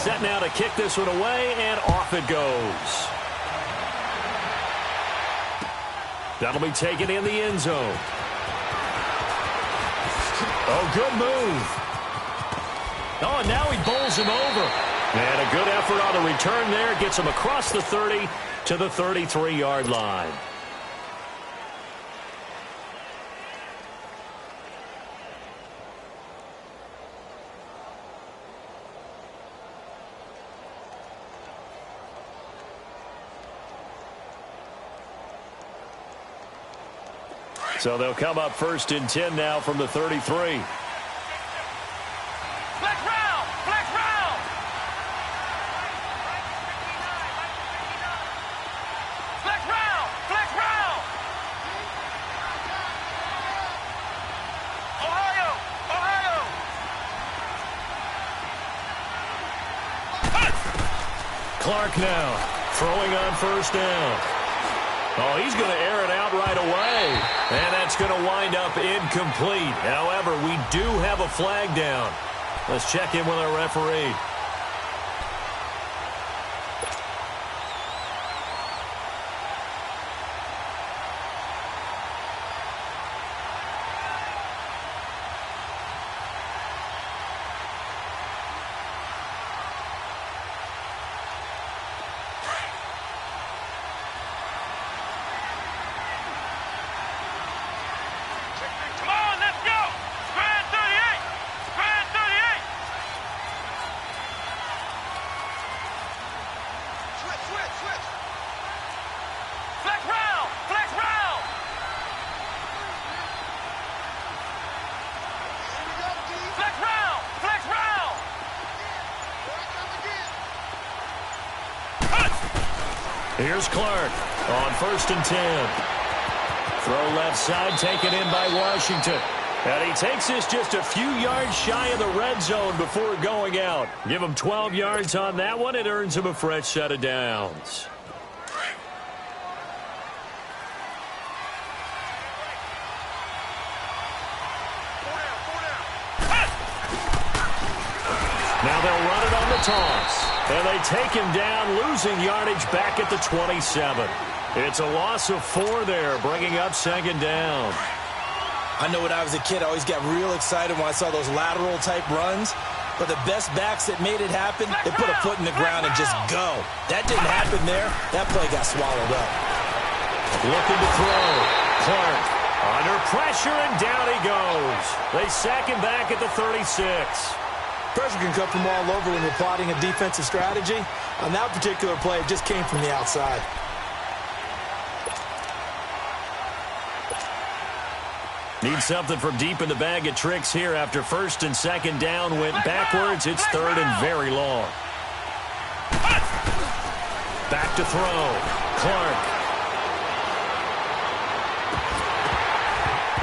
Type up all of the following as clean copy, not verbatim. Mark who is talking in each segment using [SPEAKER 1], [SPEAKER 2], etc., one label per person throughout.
[SPEAKER 1] set now to kick this one away, and off it goes. That'll be taken in the end zone. Oh, good move. Oh, and now he bowls him over. And a good effort on the return there. Gets him across the 30 to the 33-yard line. So they'll come up 1st and 10 now from the 33.
[SPEAKER 2] Flex round! Flex round! Flex round! Flex round! Ohio! Ohio!
[SPEAKER 1] Clark now throwing on 1st down. Oh, he's going to air it out right away. And that's going to wind up incomplete. However, we do have a flag down. Let's check in with our referee. Here's Clark on 1st and 10. Throw left side, taken in by Washington. And he takes this just a few yards shy of the red zone before going out. Give him 12 yards on that one. It earns him a fresh set of downs. Now they'll run it on the toss. And they take him down, losing yardage back at the 27. It's a loss of 4 there, bringing up 2nd down.
[SPEAKER 3] I know when I was a kid, I always got real excited when I saw those lateral-type runs. But the best backs that made it happen, they put a foot in the ground and just go. That didn't happen there. That play got swallowed up.
[SPEAKER 1] Looking to throw. Clark under pressure, and down he goes. They sack him back at the 36.
[SPEAKER 4] Pressure can come from all over when you're plotting a defensive strategy. On that particular play, it just came from the outside.
[SPEAKER 1] Need something from deep in the bag of tricks here after 1st and 2nd down went backwards. It's 3rd and very long. Back to throw. Clark.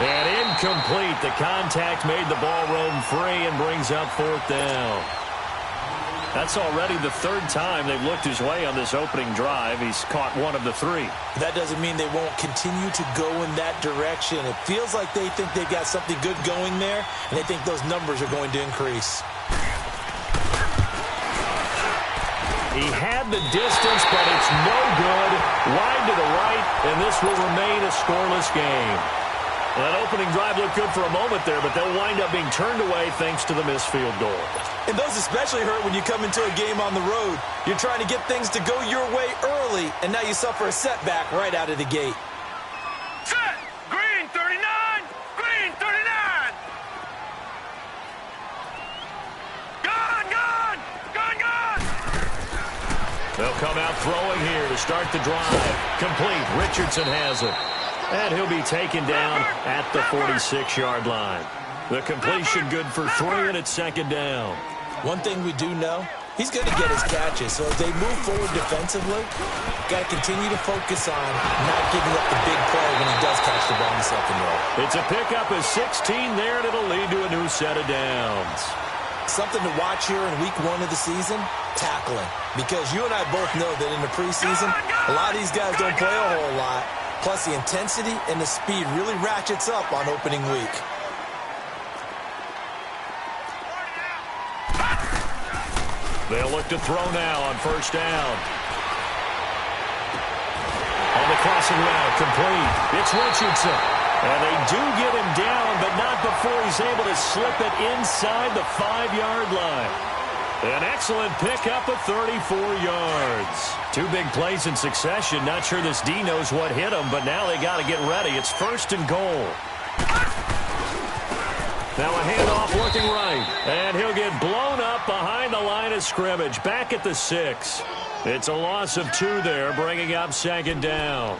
[SPEAKER 1] And incomplete. The contact made the ball roam free and brings up 4th down. That's already the 3rd time they've looked his way on this opening drive. He's caught 1 of the 3.
[SPEAKER 3] That doesn't mean they won't continue to go in that direction. It feels like they think they've got something good going there, and they think those numbers are going to increase.
[SPEAKER 1] He had the distance, but it's no good. Wide to the right, and this will remain a scoreless game. That opening drive looked good for a moment there, but they'll wind up being turned away thanks to the missed field goal.
[SPEAKER 3] And those especially hurt when you come into a game on the road. You're trying to get things to go your way early, and now you suffer a setback right out of the gate.
[SPEAKER 2] Set! Green 39! Green 39! Gun! Gun! Gun! Gun!
[SPEAKER 1] They'll come out throwing here to start the drive. Complete. Richardson has it. And he'll be taken down at the 46-yard line. The completion good for 3, and it's 2nd down.
[SPEAKER 3] One thing we do know, he's going to get his catches. So as they move forward defensively, got to continue to focus on not giving up the big play when he does catch the ball in the secondary.
[SPEAKER 1] It's a pickup of 16 there, and it'll lead to a new set of downs.
[SPEAKER 3] Something to watch here in week 1 of the season, tackling. Because you and I both know that in the preseason, a lot of these guys don't play a whole lot. Plus, the intensity and the speed really ratchets up on opening week.
[SPEAKER 1] They'll look to throw now on first down. On the crossing route, complete. It's Richardson. And they do get him down, but not before he's able to slip it inside the 5-yard line. An excellent pickup of 34 yards. 2 big plays in succession. Not sure this D knows what hit him, but now they got to get ready. It's first and goal. Now a handoff looking right. And he'll get blown up behind the line of scrimmage. Back at the 6. It's a loss of 2 there, bringing up second down.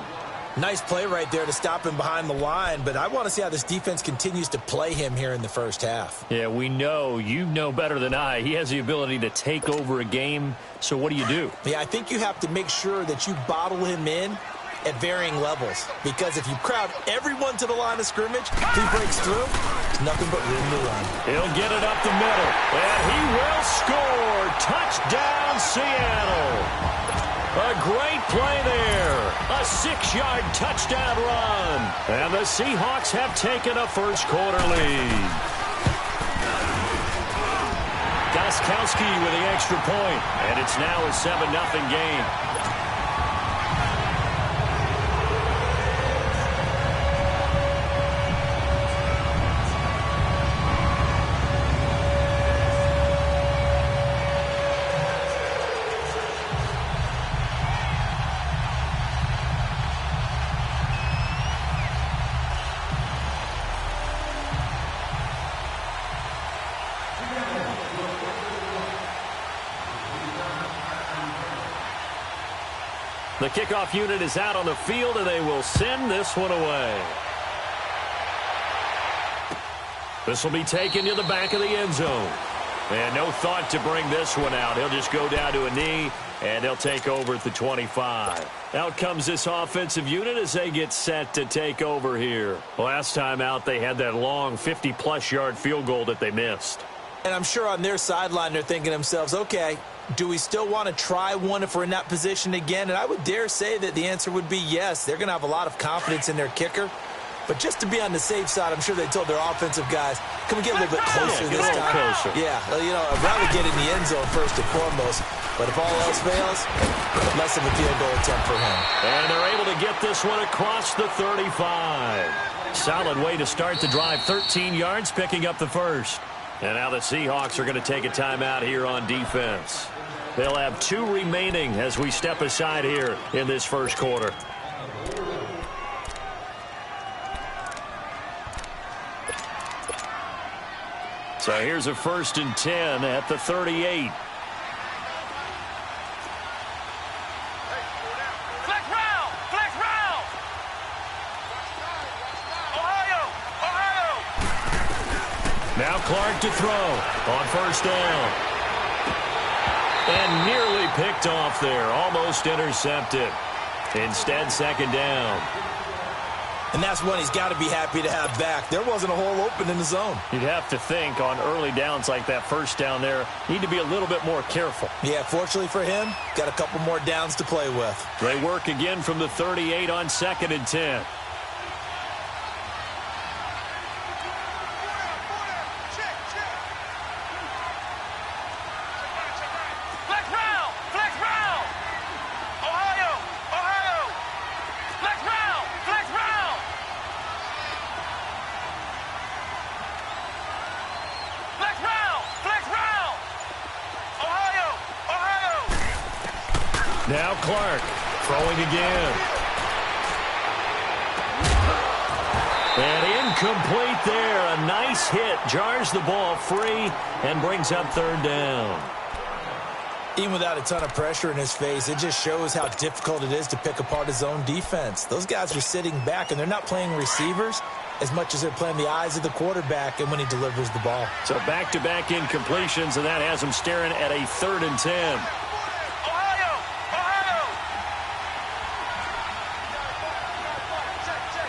[SPEAKER 3] Nice play right there to stop him behind the line, but I want to see how this defense continues to play him here in the first half.
[SPEAKER 1] Yeah, we know. You know better than I. He has the ability to take over a game, so what do you do?
[SPEAKER 3] Yeah, I think you have to make sure that you bottle him in at varying levels, because if you crowd everyone to the line of scrimmage, if he breaks through, there's nothing but room to run.
[SPEAKER 1] He'll get it up the middle, and he will score. Touchdown, Seattle. A great play there. A 6-yard touchdown run. And the Seahawks have taken a first-quarter lead. Gostkowski with the extra point, and it's now a 7-0 game. The kickoff unit is out on the field, and they will send this one away. This will be taken to the back of the end zone. And no thought to bring this one out. He'll just go down to a knee, and they'll take over at the 25. Out comes this offensive unit as they get set to take over here. Last time out, they had that long 50-plus yard field goal that they missed.
[SPEAKER 3] And I'm sure on their sideline, they're thinking to themselves, okay, do we still want to try one if we're in that position again? And I would dare say that the answer would be yes. They're going to have a lot of confidence in their kicker. But just to be on the safe side, I'm sure they told their offensive guys, can we get a little bit closer this time?
[SPEAKER 1] Closer.
[SPEAKER 3] Yeah, well, you know, I'd rather get in the end zone first and foremost. But if all else fails, less of a field goal attempt for him.
[SPEAKER 1] And they're able to get this one across the 35. Solid way to start the drive. 13 yards, picking up the first. And now the Seahawks are going to take a timeout here on defense. They'll have 2 remaining as we step aside here in this first quarter. So here's a 1st and 10 at the 38.
[SPEAKER 2] Flex round! Flex round! Ohio! Ohio!
[SPEAKER 1] Now Clark to throw on first down. And nearly picked off there. Almost intercepted. Instead, second down.
[SPEAKER 3] And that's one he's got to be happy to have back. There wasn't a hole open in the zone.
[SPEAKER 1] You'd have to think on early downs like that first down there, need to be a little bit more careful.
[SPEAKER 3] Yeah, fortunately for him, got a couple more downs to play with.
[SPEAKER 1] They work again from the 38 on 2nd and 10.
[SPEAKER 2] Flex round! Flex round! Ohio! Ohio! Flex round! Flex round! Flex round! Flex round! Ohio! Ohio!
[SPEAKER 1] Now Clark throwing again. And incomplete there. A nice hit. Jars the ball free and brings up 3rd down.
[SPEAKER 3] Even without a ton of pressure in his face, it just shows how difficult it is to pick apart his own defense. Those guys are sitting back, and they're not playing receivers as much as they're playing the eyes of the quarterback and when he delivers the ball.
[SPEAKER 1] So back-to-back incompletions, and that has him staring at a 3rd and 10.
[SPEAKER 2] Ohio! Ohio!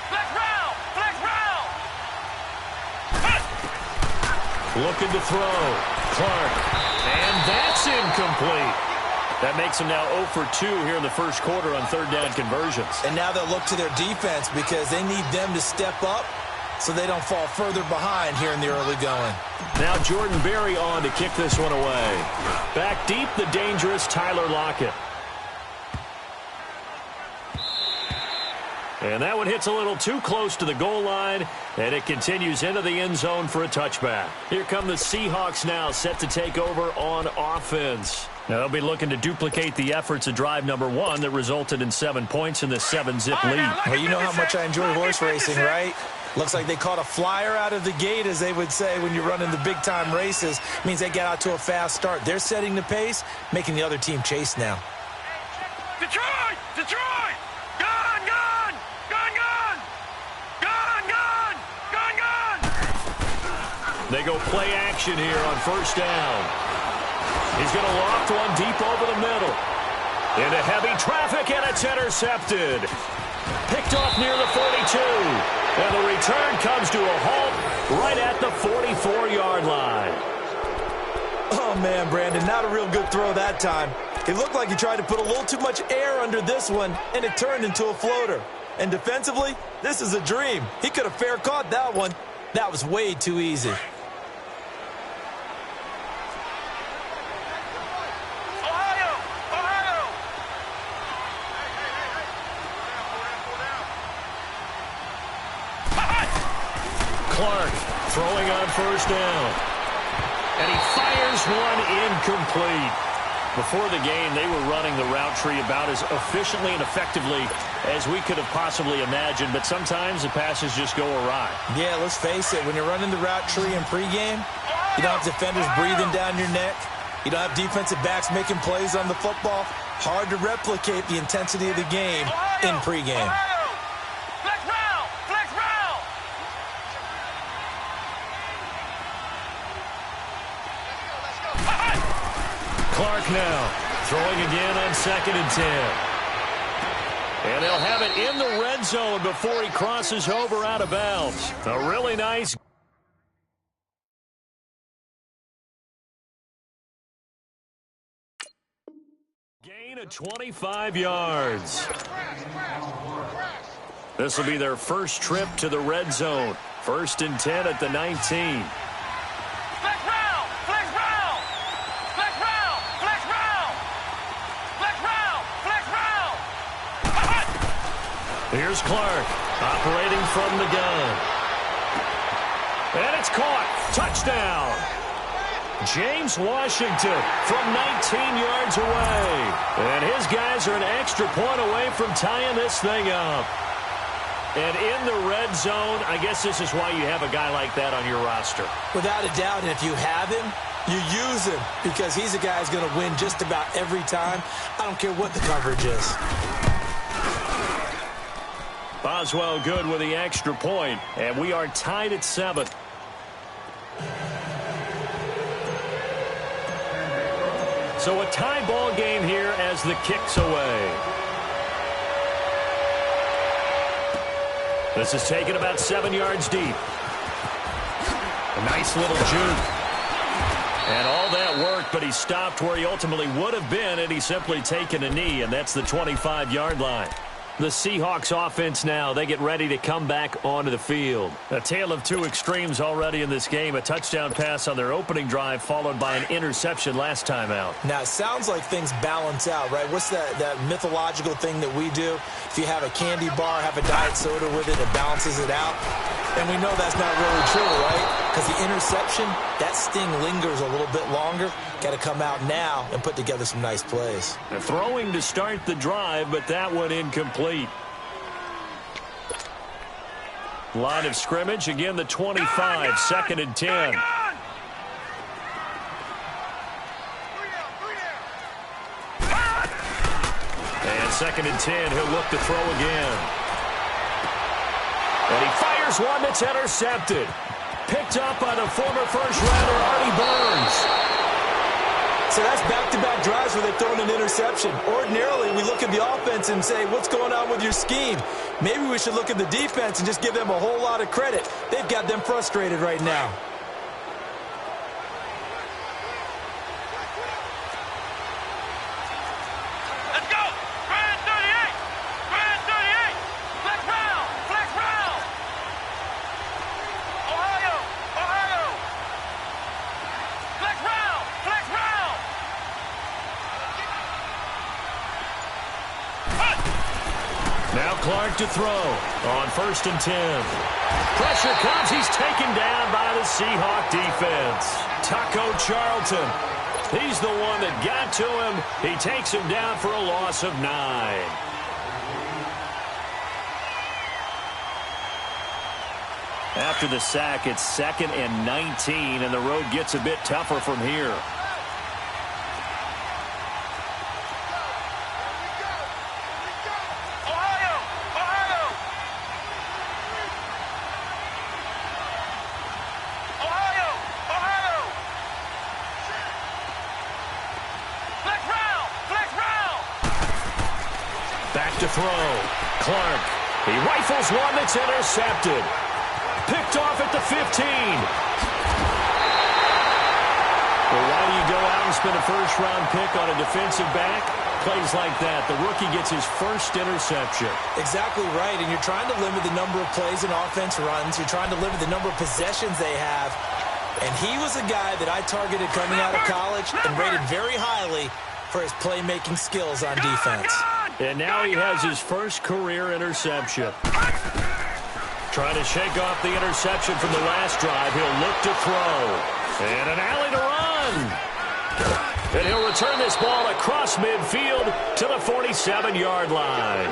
[SPEAKER 2] Flex round! Flex round!
[SPEAKER 1] Looking to throw. Clark. And that's incomplete. That makes them now 0 for 2 here in the first quarter on 3rd down conversions.
[SPEAKER 3] And now they'll look to their defense because they need them to step up so they don't fall further behind here in the early going.
[SPEAKER 1] Now Jordan Berry on to kick this one away. Back deep, the dangerous Tyler Lockett. And that one hits a little too close to the goal line, and it continues into the end zone for a touchback. Here come the Seahawks now, set to take over on offense. Now they'll be looking to duplicate the efforts of drive number 1 that resulted in 7 points in the 7-zip lead.
[SPEAKER 3] Well, you know how much I enjoy horse racing, right? Looks like they caught a flyer out of the gate, as they would say when you're running the big-time races. Means they get out to a fast start. They're setting the pace, making the other team chase now.
[SPEAKER 2] Detroit! Detroit! Gun! Gun! Gun! Gun! Gun! Gun! Gun! Gun!
[SPEAKER 1] They go play action here on first down. He's going to loft one deep over the middle. Into heavy traffic, and it's intercepted. Picked off near the 42. And the return comes to a halt right at the 44-yard line.
[SPEAKER 3] Oh, man, Brandon, not a real good throw that time. It looked like he tried to put a little too much air under this one, and it turned into a floater. And defensively, this is a dream. He could have fair caught that one. That was way too easy.
[SPEAKER 1] Clark throwing on first down. And he fires one incomplete. Before the game, they were running the route tree about as efficiently and effectively as we could have possibly imagined, but sometimes the passes just go awry.
[SPEAKER 3] Yeah, let's face it, when you're running the route tree in pregame, you don't have defenders breathing down your neck. You don't have defensive backs making plays on the football. Hard to replicate the intensity of the game in pregame.
[SPEAKER 1] Clark now throwing again on 2nd and 10. And they'll have it in the red zone before he crosses over out of bounds. A really nice gain of 25 yards. This will be their first trip to the red zone. 1st and 10 at the 19. Here's Clark, operating from the gun. And it's caught. Touchdown. James Washington from 19 yards away. And his guys are an extra point away from tying this thing up. And in the red zone, I guess this is why you have a guy like that on your roster.
[SPEAKER 3] Without a doubt, and if you have him, you use him, because he's a guy who's going to win just about every time. I don't care what the coverage is.
[SPEAKER 1] Boswell good with the extra point, and we are tied at 7. So a tie ball game here as the kick's away. This is taken about 7 yards deep. A nice little juke. And all that worked, but he stopped where he ultimately would have been had he simply taken a knee, and that's the 25-yard line. The Seahawks offense now, they get ready to come back onto the field. A tale of two extremes already in this game. A touchdown pass on their opening drive followed by an interception last time out.
[SPEAKER 3] Now, it sounds like things balance out, right? What's that mythological thing that we do? If you have a candy bar, have a diet soda with it, it balances it out. And we know that's not really true, right? Because the interception, that sting lingers a little bit longer. Got to come out now and put together some nice plays.
[SPEAKER 1] They're throwing to start the drive, but that one incomplete. Line of scrimmage, again the 25, 2nd and 10. And 2nd and 10, he'll look to throw again. And he fires one that's intercepted. Picked up by the former first-rounder Artie Burns.
[SPEAKER 3] So that's back-to-back drives where they've thrown an interception. Ordinarily, we look at the offense and say, what's going on with your scheme? Maybe we should look at the defense and just give them a whole lot of credit. They've got them frustrated right now.
[SPEAKER 2] Let's go! Grand 38! Grand 38! Flex round! Flex round!
[SPEAKER 1] Clark to throw on 1st and 10. Pressure comes. He's taken down by the Seahawk defense. Taco Charlton. He's the one that got to him. He takes him down for a loss of 9. After the sack, it's 2nd and 19, and the road gets a bit tougher from here.
[SPEAKER 2] Ohio! Ohio! Ohio! Ohio! Flex round! Flex round!
[SPEAKER 1] Back to throw. Clark. He rifles one that's intercepted. Picked off at the 15. Well, why do you go out and spend a first-round pick on a defensive back? Plays like that. The rookie gets his first interception.
[SPEAKER 3] Exactly right, and you're trying to limit the number of plays and offense runs. You're trying to limit the number of possessions they have. And he was a guy that I targeted coming out of college and rated very highly for his playmaking skills on defense.
[SPEAKER 1] And now he has his first career interception. Trying to shake off the interception from the last drive. He'll look to throw. And an alley to run. And he'll return this ball across midfield to the 47-yard line.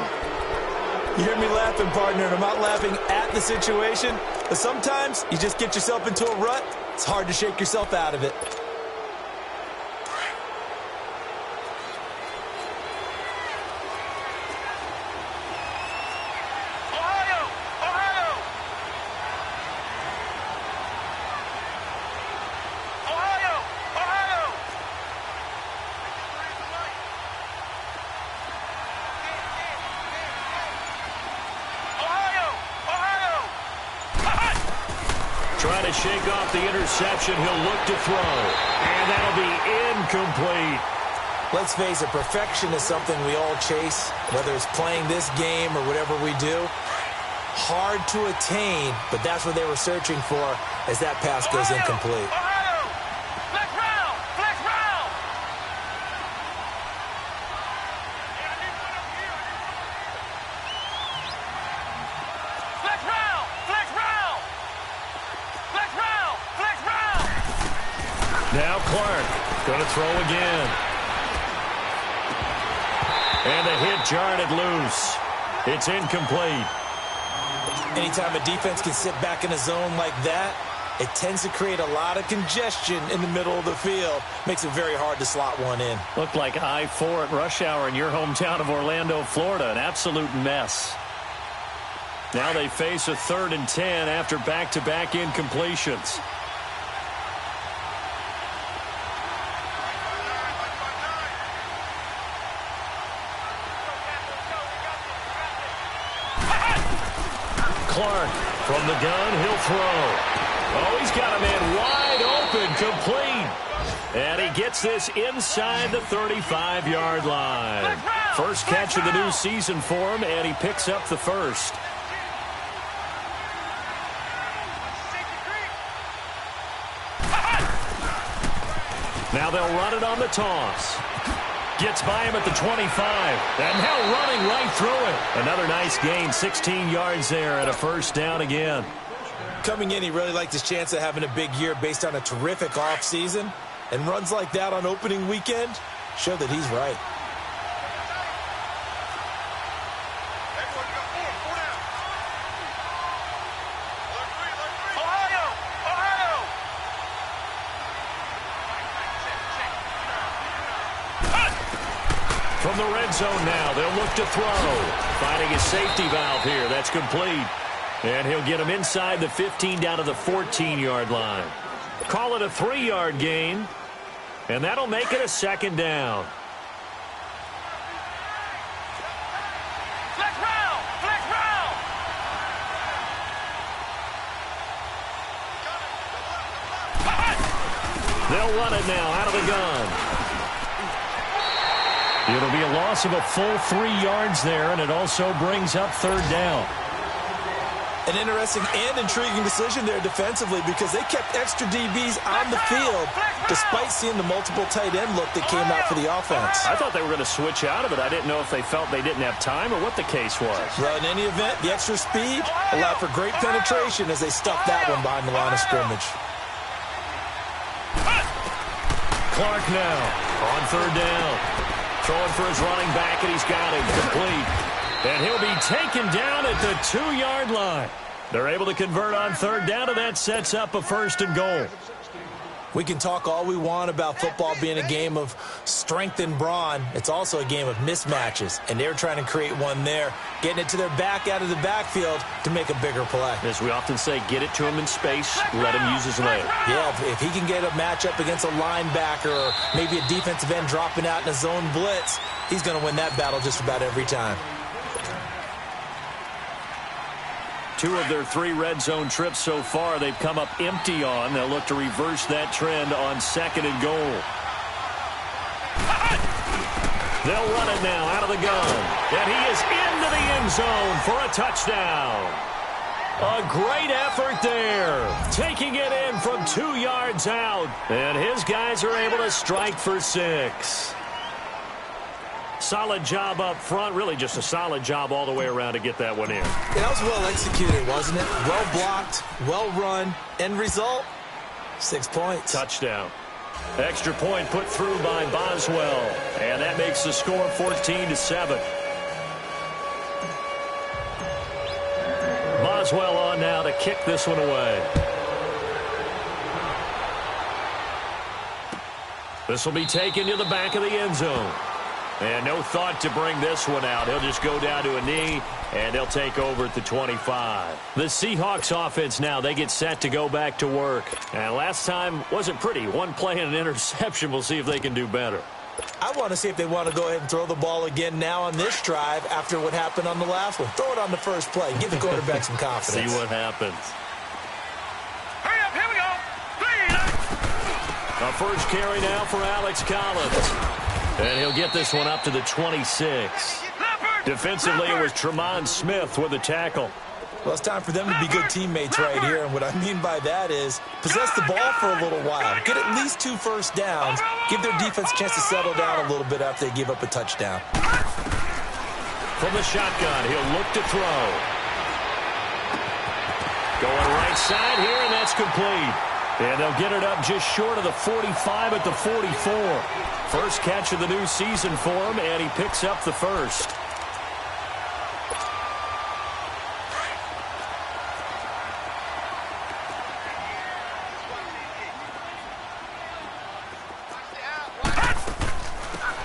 [SPEAKER 3] You hear me laughing, partner, and I'm not laughing at the situation. But sometimes you just get yourself into a rut. It's hard to shake yourself out of it.
[SPEAKER 1] Trying to shake off the interception. He'll look to throw. And that'll be incomplete.
[SPEAKER 3] Let's face it, perfection is something we all chase, whether it's playing this game or whatever we do. Hard to attain, but that's what they were searching for as that pass goes incomplete.
[SPEAKER 1] Now Clark going to throw again. And the hit jarred it loose. It's incomplete.
[SPEAKER 3] Anytime a defense can sit back in a zone like that, it tends to create a lot of congestion in the middle of the field. Makes it very hard to slot one in.
[SPEAKER 1] Looked like I-4 at rush hour in your hometown of Orlando, Florida. An absolute mess. Now they face a 3rd and 10 after back-to-back incompletions. Clark from the gun, he'll throw. Oh, he's got a man wide open, complete. And he gets this inside the 35-yard line. First catch of the new season for him, and he picks up the first. Now they'll run it on the toss. Gets by him at the 25. And now running right through it. Another nice gain, 16 yards there and a first down again.
[SPEAKER 3] Coming in, he really liked his chance of having a big year based on a terrific offseason. And runs like that on opening weekend show that he's right.
[SPEAKER 1] From the red zone now, they'll look to throw. Finding a safety valve here. That's complete. And he'll get him inside the 15 down to the 14-yard line. Call it a 3-yard gain. And that'll make it a 2nd down.
[SPEAKER 2] Flex round! Flex round!
[SPEAKER 1] They'll run it now out of the gun. It'll be a loss of a full 3 yards there, and it also brings up 3rd down.
[SPEAKER 3] An interesting and intriguing decision there defensively because they kept extra DBs on the field despite seeing the multiple tight end look that came out for the offense.
[SPEAKER 1] I thought they were going to switch out of it. I didn't know if they felt they didn't have time or what the case was.
[SPEAKER 3] Well, in any event, the extra speed allowed for great penetration as they stuffed that one behind the line of scrimmage.
[SPEAKER 1] Clark now on third down. Throwing for his running back, and he's got him complete. And he'll be taken down at the 2-yard line. They're able to convert on third down, and that sets up a 1st and goal.
[SPEAKER 3] We can talk all we want about football being a game of strength and brawn. It's also a game of mismatches, and they're trying to create one there, getting it to their back out of the backfield to make a bigger play.
[SPEAKER 1] As we often say, get it to him in space, let him use his leg.
[SPEAKER 3] Yeah, if he can get a matchup against a linebacker or maybe a defensive end dropping out in a zone blitz, he's going to win that battle just about every time.
[SPEAKER 1] 2 of their 3 red zone trips so far, they've come up empty on. They'll look to reverse that trend on 2nd and goal. They'll run it now out of the gun. And he is into the end zone for a touchdown. A great effort there. Taking it in from 2 yards out. And his guys are able to strike for 6. Solid job up front. Really just a solid job all the way around to get that one in.
[SPEAKER 3] Yeah, that was well executed, wasn't it? Well blocked, well run. End result, 6 points.
[SPEAKER 1] Touchdown. Extra point put through by Boswell. And that makes the score 14-7. Boswell on now to kick this one away. This will be taken to the back of the end zone. And no thought to bring this one out. He'll just go down to a knee, and they'll take over at the 25. The Seahawks offense now, they get set to go back to work. And last time wasn't pretty. 1 play and an interception. We'll see if they can do better.
[SPEAKER 3] I want to see if they want to go ahead and throw the ball again now on this drive after what happened on the last one. Throw it on the first play. Give the quarterback some confidence.
[SPEAKER 1] See what happens.
[SPEAKER 2] Hurry up, here we go.
[SPEAKER 1] A first carry now for Alex Collins. And he'll get this one up to the 26. Defensively, it was Tremont Smith with a tackle.
[SPEAKER 3] Well, it's time for them to be good teammates right here. And what I mean by that is possess the ball for a little while. Get at least 2 first downs. Give their defense a chance to settle down a little bit after they give up a touchdown.
[SPEAKER 1] From the shotgun, he'll look to throw. Going right side here, and that's complete. And they'll get it up just short of the 45 at the 44. First catch of the new season for him, and he picks up the first.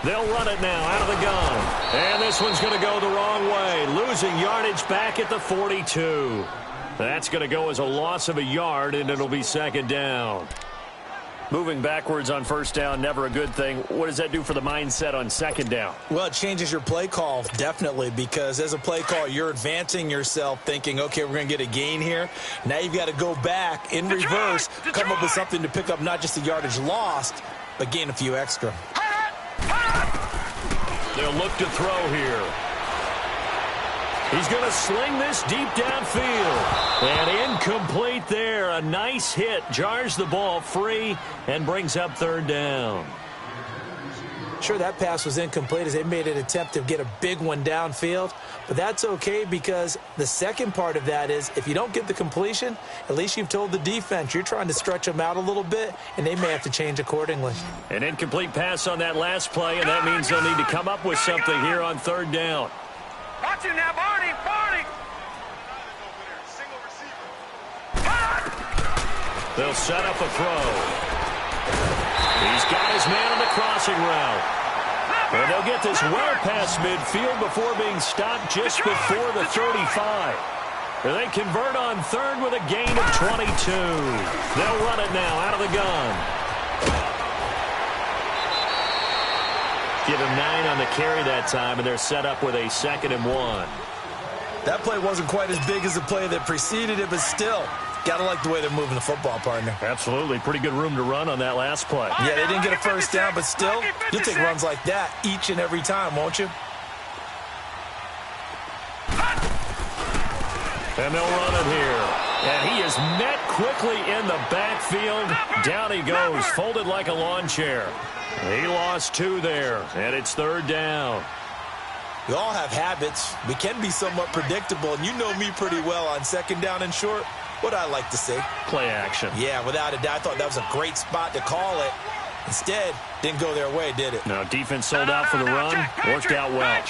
[SPEAKER 1] They'll run it now out of the gun. And this one's going to go the wrong way. Losing yardage back at the 42. That's going to go as a loss of a yard, and it'll be 2nd down. Moving backwards on first down, never a good thing. What does that do for the mindset on 2nd down?
[SPEAKER 3] Well, it changes your play call, definitely, because as a play call, you're advancing yourself thinking, okay, we're going to get a gain here. Now you've got to go back in reverse, come up with something to pick up not just the yardage lost, but gain a few extra.
[SPEAKER 1] They'll look to throw here. He's going to sling this deep downfield. And incomplete there. A nice hit. Jars the ball free and brings up 3rd down.
[SPEAKER 3] Sure, that pass was incomplete as they made an attempt to get a big one downfield. But that's okay because the second part of that is if you don't get the completion, at least you've told the defense you're trying to stretch them out a little bit, and they may have to change accordingly.
[SPEAKER 1] An incomplete pass on that last play, and that means they'll need to come up with something here on 3rd down.
[SPEAKER 2] Watch it now, Barney, Barney.
[SPEAKER 1] They'll set up a throw. He's got his man on the crossing route. And they'll get this well past midfield before being stopped just before the 35. And they convert on 3rd with a gain of 22. They'll run it now out of the gun. Give him 9 on the carry that time, and they're set up with a 2nd and 1.
[SPEAKER 3] That play wasn't quite as big as the play that preceded it, but still, got to like the way they're moving the football, partner.
[SPEAKER 1] Absolutely. Pretty good room to run on that last play.
[SPEAKER 3] Yeah, they didn't get a first down, but still, you'll take runs like that each and every time, won't you?
[SPEAKER 1] And they'll run it here. And he is met quickly in the backfield. Down he goes, folded like a lawn chair. He lost 2 there, and it's 3rd down.
[SPEAKER 3] We all have habits. We can be somewhat predictable, and you know me pretty well on 2nd down and short. What I like to see.
[SPEAKER 1] Play action.
[SPEAKER 3] Yeah, without a doubt. I thought that was a great spot to call it. Instead, didn't go their way, did it?
[SPEAKER 1] No, defense sold out for the run. Worked out well.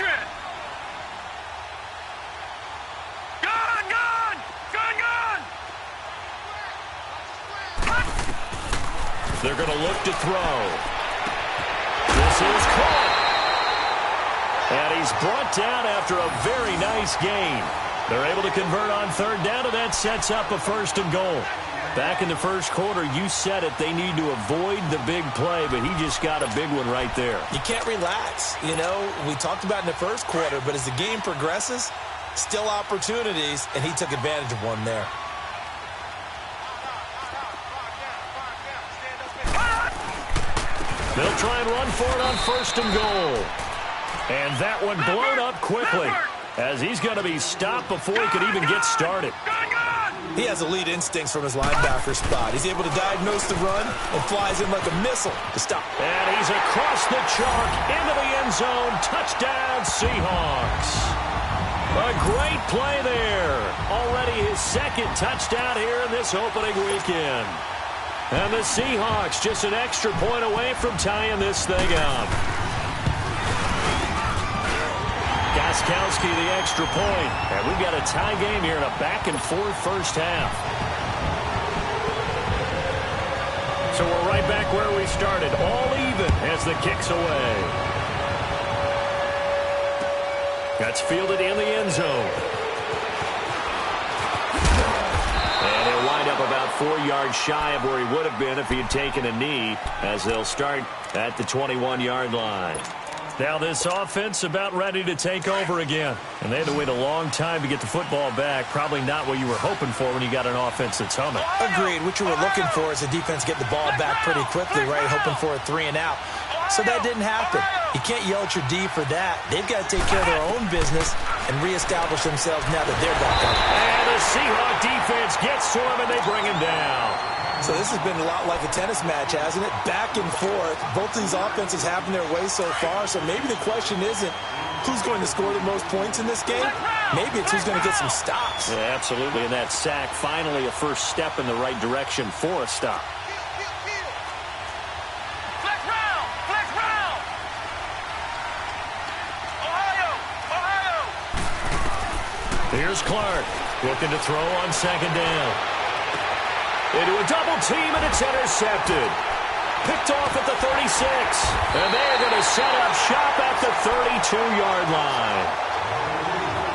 [SPEAKER 1] They're going to look to throw. This is caught. And he's brought down after a very nice gain. They're able to convert on 3rd down, and that sets up a 1st and goal. Back in the 1st quarter, you said it, they need to avoid the big play, but he just got a big one right there.
[SPEAKER 3] You can't relax. You know, we talked about in the 1st quarter, but as the game progresses, still opportunities, and he took advantage of one there.
[SPEAKER 1] They'll try and run for it on 1st and goal. And that one blown up quickly as he's going to be stopped before he could even get started.
[SPEAKER 3] He has elite instincts from his linebacker spot. He's able to diagnose the run and flies in like a missile to stop.
[SPEAKER 1] And he's across the chalk into the end zone. Touchdown, Seahawks. A great play there. Already his 2nd touchdown here in this opening weekend. And the Seahawks just an extra point away from tying this thing up. Gostkowski the extra point. And we've got a tie game here in a back-and-forth 1st half. So we're right back where we started. All even as the kick's away. That's fielded in the end zone. And he'll wind up about 4 yards shy of where he would have been if he had taken a knee, as they'll start at the 21-yard line. Now this offense about ready to take over again. And they had to wait a long time to get the football back. Probably not what you were hoping for when you got an offense that's humming.
[SPEAKER 3] Agreed. What you were looking for is the defense get the ball back pretty quickly, right? Hoping for a 3 and out. So that didn't happen. You can't yell at your D for that. They've got to take care of their own business and reestablish themselves now that they're back up.
[SPEAKER 1] And the Seahawk defense gets to him, and they bring him down.
[SPEAKER 3] So this has been a lot like a tennis match, hasn't it? Back and forth. Both of these offenses having their way so far. So maybe the question isn't who's going to score the most points in this game. Maybe it's who's going to get some stops.
[SPEAKER 1] Yeah, absolutely. And that sack, finally a first step in the right direction for a stop.
[SPEAKER 2] Flex round! Flex round! Ohio!
[SPEAKER 1] Here's Clark looking to throw on 2nd down. Into a double team, and it's intercepted. Picked off at the 36. And they're going to set up shop at the 32-yard line.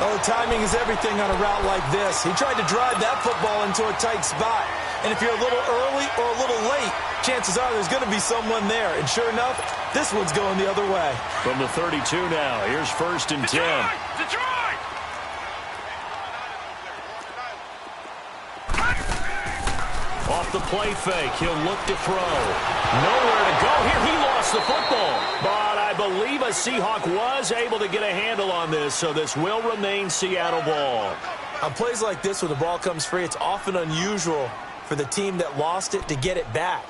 [SPEAKER 3] Oh, timing is everything on a route like this. He tried to drive that football into a tight spot. And if you're a little early or a little late, chances are there's going to be someone there. And sure enough, this one's going the other way.
[SPEAKER 1] From the 32 now, here's 1st and 10.
[SPEAKER 2] Detroit!
[SPEAKER 1] Off the play fake, he'll look to throw. Nowhere to go here. He lost the football. But I believe a Seahawk was able to get a handle on this, so this will remain Seattle ball.
[SPEAKER 3] On plays like this, when the ball comes free, it's often unusual for the team that lost it to get it back.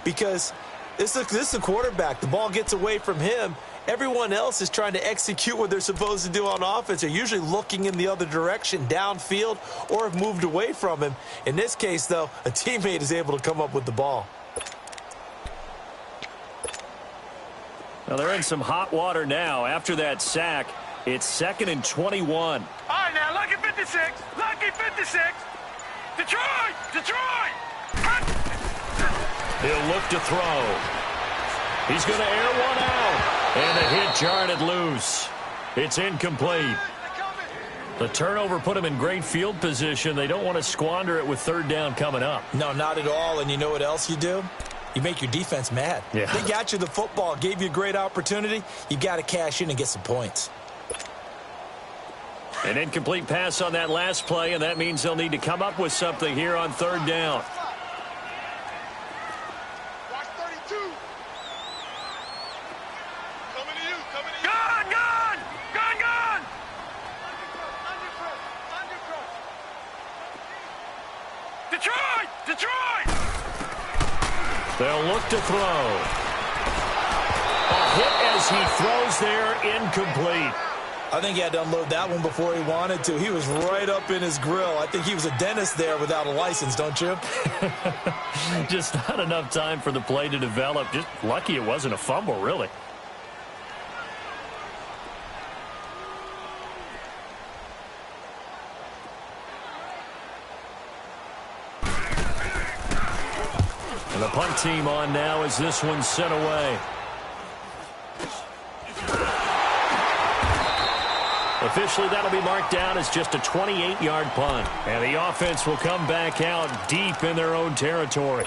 [SPEAKER 3] Because this is a quarterback. The ball gets away from him. Everyone else is trying to execute what they're supposed to do on offense. They're usually looking in the other direction, downfield, or have moved away from him. In this case, though, a teammate is able to come up with the ball.
[SPEAKER 1] Well, they're in some hot water now. After that sack, it's 2nd and 21.
[SPEAKER 2] All right, now, lucky 56. Lucky 56. Detroit! Detroit!
[SPEAKER 1] He'll look to throw. He's going to air one out. And the hit jarred loose. It's incomplete. The turnover put him in great field position. They don't want to squander it with 3rd down coming up.
[SPEAKER 3] No, not at all. And you know what else you do? You make your defense mad.
[SPEAKER 1] Yeah.
[SPEAKER 3] They got you the football, gave you a great opportunity. You got to cash in and get some points.
[SPEAKER 1] An incomplete pass on that last play, and that means they'll need to come up with something here on 3rd down.
[SPEAKER 2] Detroit! Detroit!
[SPEAKER 1] They'll look to throw. A hit as he throws there, incomplete.
[SPEAKER 4] I think he had to unload that one before he wanted to. He was right up in his grill. I think he was a dentist there without a license, don't you?
[SPEAKER 1] Just not enough time for the play to develop. Just lucky it wasn't a fumble, really. And the punt team on now as this one's sent away. Officially, that'll be marked down as just a 28-yard punt. And the offense will come back out deep in their own territory.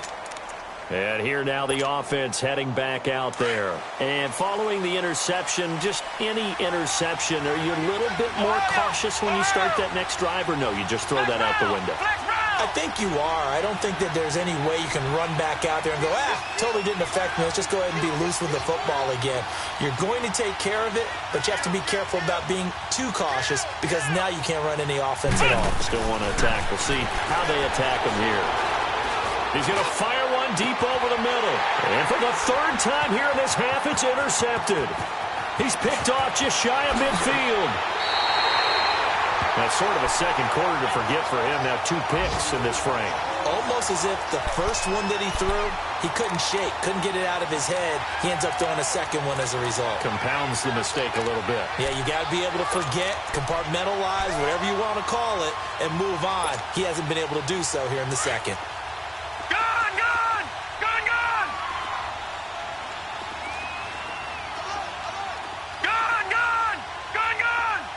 [SPEAKER 1] And here now the offense heading back out there. And following the interception, just any interception, are you a little bit more cautious when you start that next drive, or no, you just throw that out the window?
[SPEAKER 4] I think you are. I don't think that there's any way you can run back out there and go, totally didn't affect me. Let's just go ahead and be loose with the football again. You're going to take care of it, but you have to be careful about being too cautious because now you can't run any offense at all.
[SPEAKER 1] Still want to attack. We'll see how they attack him here. He's going to fire one deep over the middle. And for the third time here in this half, it's intercepted. He's picked off just shy of midfield. That's sort of a second quarter to forget for him. Now 2 picks in this frame.
[SPEAKER 4] Almost as if the first one that he threw, he couldn't shake, couldn't get it out of his head. He ends up throwing a second one as a result.
[SPEAKER 1] Compounds the mistake a little bit.
[SPEAKER 4] Yeah, you got to be able to forget, compartmentalize, whatever you want to call it, and move on. He hasn't been able to do so here in the second.
[SPEAKER 2] Gone! Gone! Gone! Gone! Gone! Gone! Gone! Gone!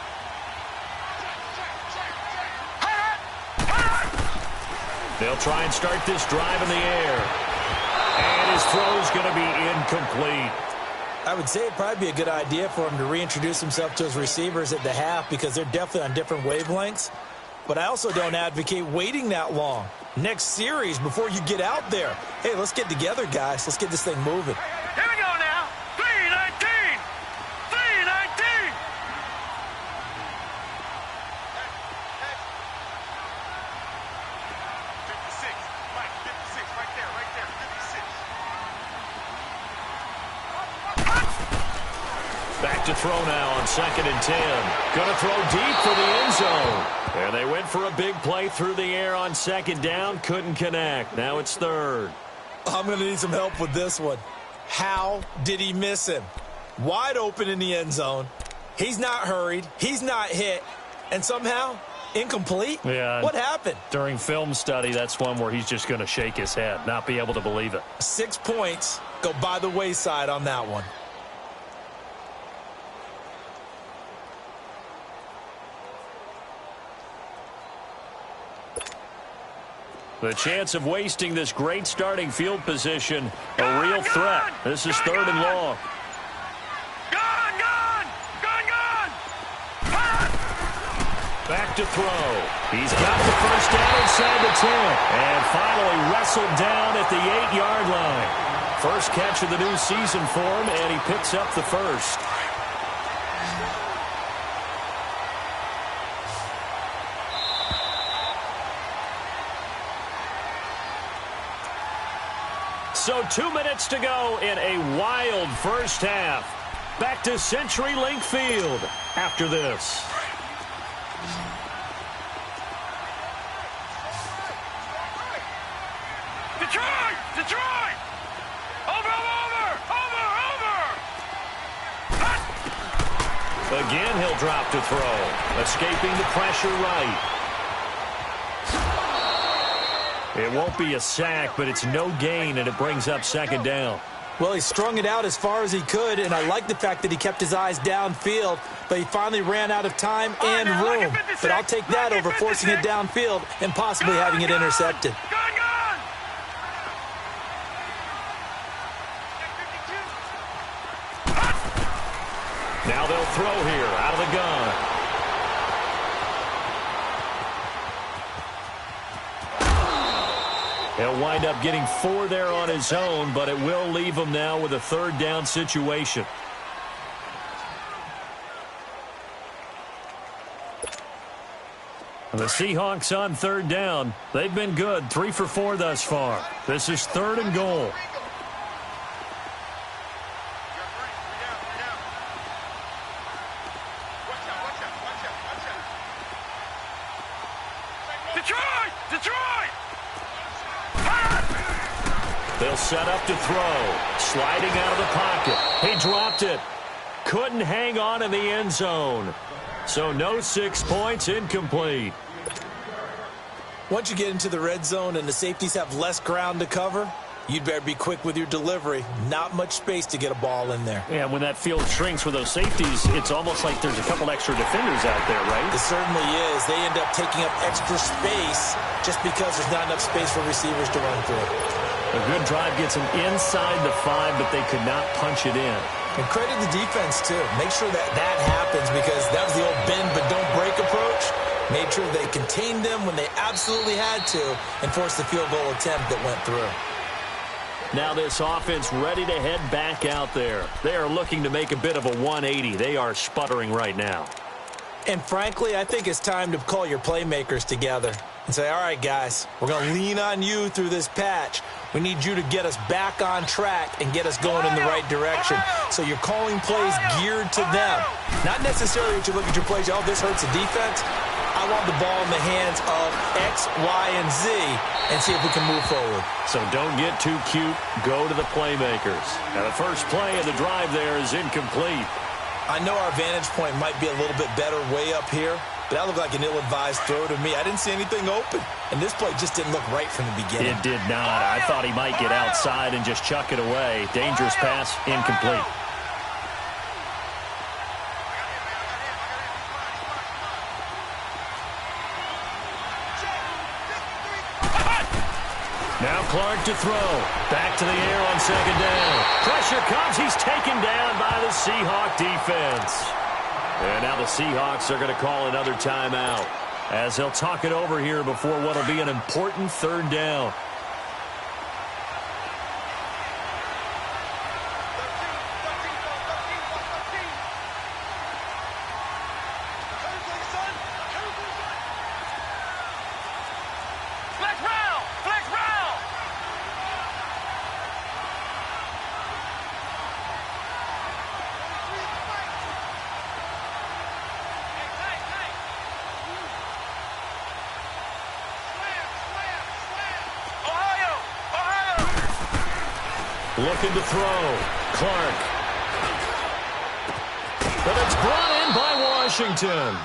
[SPEAKER 1] They'll try and start this drive in the air. And his throw's going to be incomplete.
[SPEAKER 4] I would say it'd probably be a good idea for him to reintroduce himself to his receivers at the half because they're definitely on different wavelengths. But I also don't advocate waiting that long. Next series before you get out there. Hey, let's get together, guys. Let's get this thing moving.
[SPEAKER 2] Here we go now. 3-19. 3-19.
[SPEAKER 1] Back to throw now on 2nd and 10. Going to throw deep for the end zone. And they went for a big play through the air on 2nd down. Couldn't connect. Now it's 3rd.
[SPEAKER 4] I'm going to need some help with this one. How did he miss him? Wide open in the end zone. He's not hurried. He's not hit. And somehow, incomplete?
[SPEAKER 1] Yeah.
[SPEAKER 4] What happened?
[SPEAKER 1] During film study, that's one where he's just going to shake his head, not be able to believe it.
[SPEAKER 4] 6 points go by the wayside on that one.
[SPEAKER 1] The chance of wasting this great starting field position, a real threat. This is 3rd and long.
[SPEAKER 2] Gone! Gone! Gone! Gone!
[SPEAKER 1] Back to throw. He's got the first down inside the 10. And finally wrestled down at the 8-yard line. First catch of the new season for him, and he picks up the first. So 2 minutes to go in a wild first half. Back to CenturyLink Field after this.
[SPEAKER 2] Detroit! Detroit! Over!
[SPEAKER 1] Again, he'll drop to throw. Escaping the pressure right. It won't be a sack, but it's no gain, and it brings up 2nd down.
[SPEAKER 4] Well, he strung it out as far as he could, and I like the fact that he kept his eyes downfield, but he finally ran out of time and room. But I'll take that over forcing it downfield and possibly having it intercepted.
[SPEAKER 2] Gone! Gone!
[SPEAKER 1] Now they'll throw here out of the gun. He'll wind up getting 4 there on his own, but it will leave him now with a 3rd down situation. The Seahawks on third down. They've been good, 3 for 4 thus far. This is 3rd and goal.
[SPEAKER 2] Detroit! Detroit!
[SPEAKER 1] They'll set up to throw. Sliding out of the pocket. He dropped it. Couldn't hang on in the end zone. So no 6 points, incomplete.
[SPEAKER 4] Once you get into the red zone and the safeties have less ground to cover, you'd better be quick with your delivery. Not much space to get a ball in there.
[SPEAKER 1] Yeah, when that field shrinks with those safeties, it's almost like there's a couple extra defenders out there, right?
[SPEAKER 4] It certainly is. They end up taking up extra space just because there's not enough space for receivers to run through.
[SPEAKER 1] A good drive gets them inside the 5, but they could not punch it in.
[SPEAKER 4] And credit the defense, too. Make sure that happens because that was the old bend but don't break approach. Made sure they contained them when they absolutely had to and forced the field goal attempt that went through.
[SPEAKER 1] Now this offense ready to head back out there. They are looking to make a bit of a 180. They are sputtering right now.
[SPEAKER 4] And frankly, I think it's time to call your playmakers together and say, all right, guys, we're going to lean on you through this patch. We need you to get us back on track and get us going in the right direction. So you're calling plays geared to them. Not necessarily that you look at your plays, oh, this hurts the defense. I want the ball in the hands of X, Y, and Z and see if we can move forward.
[SPEAKER 1] So don't get too cute. Go to the playmakers. Now the first play of the drive there is incomplete.
[SPEAKER 4] I know our vantage point might be a little bit better way up here, but that looked like an ill-advised throw to me. I didn't see anything open, and this play just didn't look right from the beginning.
[SPEAKER 1] It did not. I thought he might get outside and just chuck it away. Dangerous pass, incomplete. Now Clark to throw. Back to the air on 2nd down. Pressure comes. He's taken down by the Seahawk defense. And now the Seahawks are going to call another timeout as they'll talk it over here before what will be an important 3rd down. Looking to throw. Clark. But it's brought in by Washington.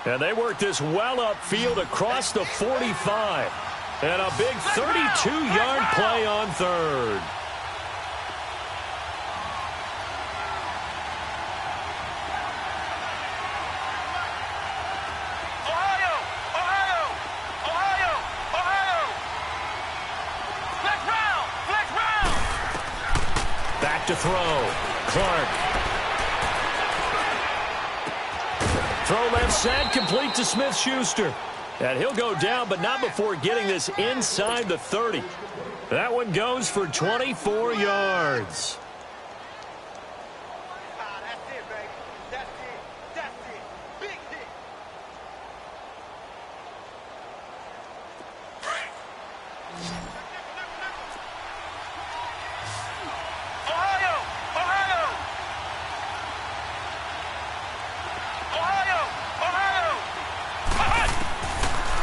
[SPEAKER 1] And they work this well upfield across the 45. And a big 32-yard play on 3rd. To throw. Clark. Throw left side, complete to Smith-Schuster. And he'll go down, but not before getting this inside the 30. That one goes for 24 yards.
[SPEAKER 2] That's it, baby. That's it. That's it. Big hit.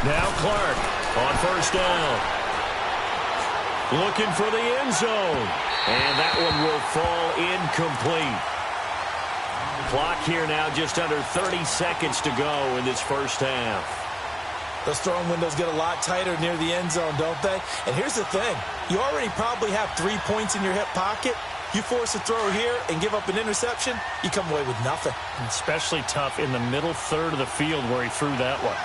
[SPEAKER 1] Now Clark on 1st down. Looking for the end zone. And that one will fall incomplete. Clock here now just under 30 seconds to go in this 1st half.
[SPEAKER 4] Those throwing windows get a lot tighter near the end zone, don't they? And here's the thing. You already probably have 3 points in your hip pocket. You force a throw here and give up an interception, you come away with nothing.
[SPEAKER 1] Especially tough in the middle 3rd of the field where he threw that one.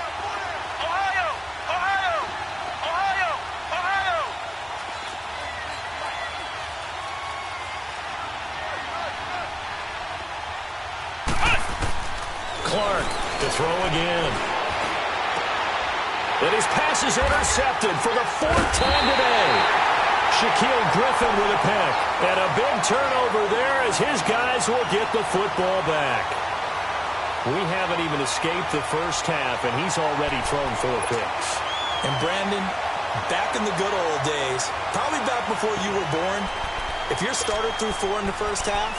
[SPEAKER 1] Clark to throw again. And his pass is intercepted for the 4th time today. Shaquille Griffin with a pick. And a big turnover there as his guys will get the football back. We haven't even escaped the first half, and he's already thrown 4 picks.
[SPEAKER 4] And Brandon, back in the good old days, probably back before you were born, if your starter threw 4 in the first half,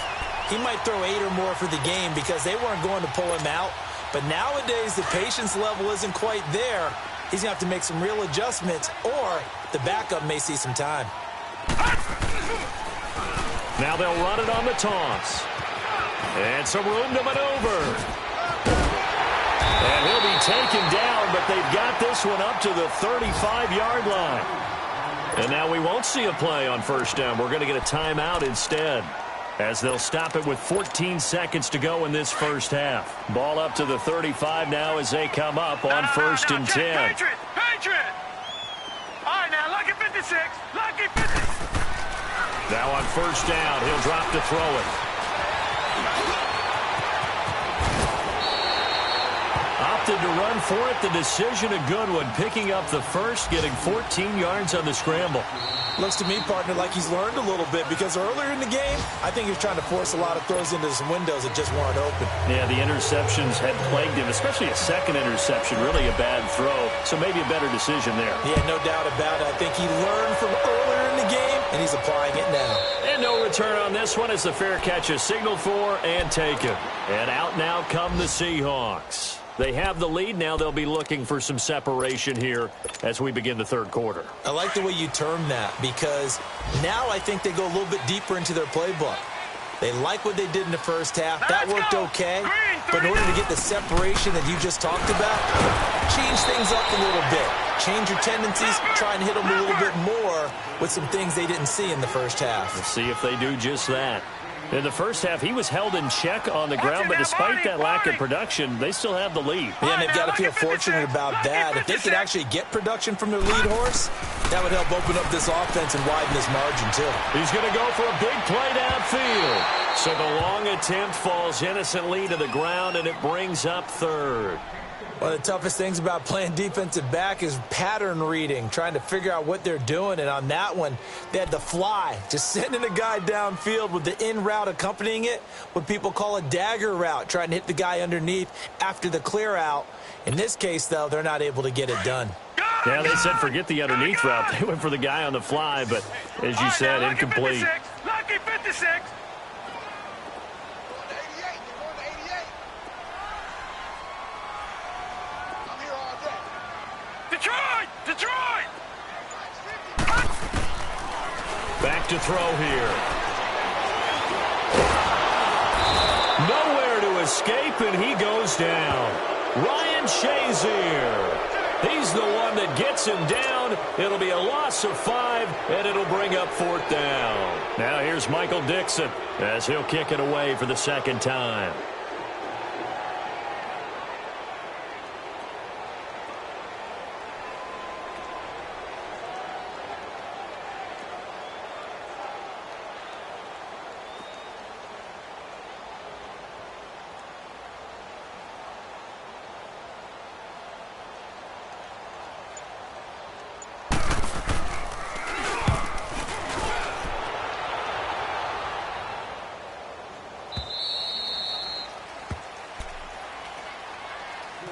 [SPEAKER 4] he might throw 8 or more for the game because they weren't going to pull him out. But nowadays, the patience level isn't quite there. He's going to have to make some real adjustments, or the backup may see some time.
[SPEAKER 1] Now they'll run it on the toss. And some room to maneuver. And he'll be taken down, but they've got this one up to the 35-yard line. And now we won't see a play on first down. We're going to get a timeout instead, as they'll stop it with 14 seconds to go in this first half. Ball up to the 35 now as they come up on first and 10.
[SPEAKER 2] Patriot! All right, now, lucky 56. Lucky 56.
[SPEAKER 1] Now on first down, he'll drop to throw it. Opted to run for it. The decision a good one. Picking up the first, getting 14 yards on the scramble.
[SPEAKER 4] Looks to me, partner, like he's learned a little bit because earlier in the game, I think he was trying to force a lot of throws into some windows that just weren't open.
[SPEAKER 1] Yeah, the interceptions had plagued him, especially a second interception. Really a bad throw, so maybe a better decision there.
[SPEAKER 4] Yeah, no doubt about it. I think he learned from earlier in the game, and he's applying it now.
[SPEAKER 1] And no return on this one as the fair catch is signaled for and taken. And out now come the Seahawks. They have the lead. Now they'll be looking for some separation here as we begin the third quarter.
[SPEAKER 4] I like the way you term that because now I think they go a little bit deeper into their playbook. They like what they did in the first half. That worked okay. But in order to get the separation that you just talked about, change things up a little bit. Change your tendencies. Try and hit them a little bit more with some things they didn't see in the first half.
[SPEAKER 1] Let's see if they do just that. In the first half, he was held in check on the ground, but despite that lack of production, they still have the lead.
[SPEAKER 4] Yeah, and they've got to feel fortunate about that. If they could actually get production from their lead horse, that would help open up this offense and widen this margin, too.
[SPEAKER 1] He's going to go for a big play downfield. So the long attempt falls innocently to the ground, and it brings up third.
[SPEAKER 4] One of the toughest things about playing defensive back is pattern reading, trying to figure out what they're doing. And on that one, they had to fly, just sending a guy downfield with the in route accompanying it, what people call a dagger route, trying to hit the guy underneath after the clear out. In this case, though, they're not able to get it done.
[SPEAKER 1] Yeah, they said forget the underneath route. They went for the guy on the fly, but as you said, incomplete.
[SPEAKER 2] Lucky 56. Detroit!
[SPEAKER 1] Back to throw here. Nowhere to escape, and he goes down. Ryan Shazier. He's the one that gets him down. It'll be a loss of 5, and it'll bring up 4th down. Now here's Michael Dixon as he'll kick it away for the second time.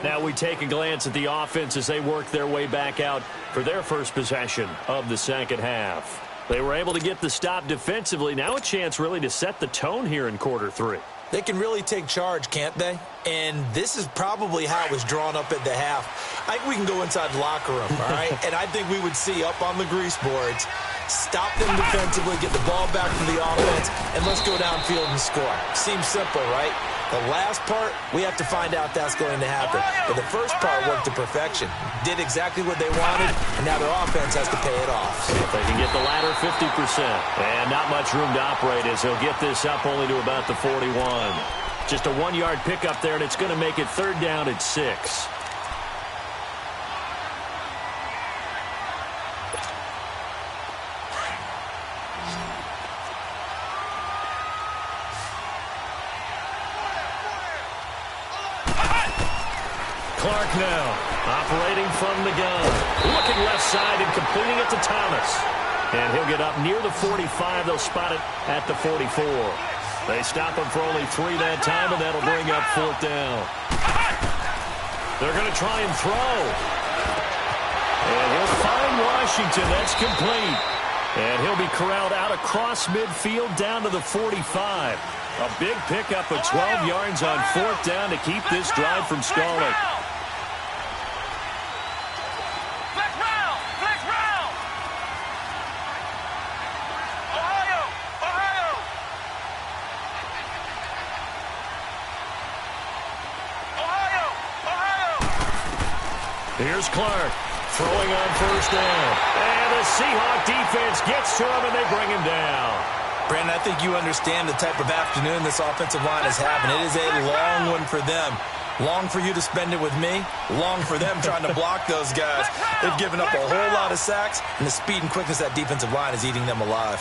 [SPEAKER 1] Now we take a glance at the offense as they work their way back out for their first possession of the second half. They were able to get the stop defensively. Now a chance really to set the tone here in quarter 3.
[SPEAKER 4] They can really take charge, can't they? And this is probably how it was drawn up at the half. I think we can go inside the locker room, all right? And I think we would see up on the grease boards, stop them defensively, get the ball back to the offense, and let's go downfield and score. Seems simple, right? The last part, we have to find out that's going to happen. But the first part worked to perfection. Did exactly what they wanted, and now their offense has to pay it off.
[SPEAKER 1] See if they can get the latter 50%. And not much room to operate as he'll get this up only to about the 41. Just a 1-yard pickup there, and it's going to make it 3rd down at 6. Clark now, operating from the gun. Looking left side and completing it to Thomas. And he'll get up near the 45. They'll spot it at the 44. They stop him for only 3 that time, and that'll bring up 4th down. They're going to try and throw. And he'll find Washington. That's complete. And he'll be corralled out across midfield down to the 45. A big pickup of 12 yards on 4th down to keep this drive from stalling. Here's Clark throwing on 1st down. And the Seahawk defense gets to him, and they bring him down.
[SPEAKER 4] Brandon, I think you understand the type of afternoon this offensive line is having. It is a long one for them. Long for you to spend it with me. Long for them trying to block those guys. They've given up a whole lot of sacks, and the speed and quickness of that defensive line is eating them alive.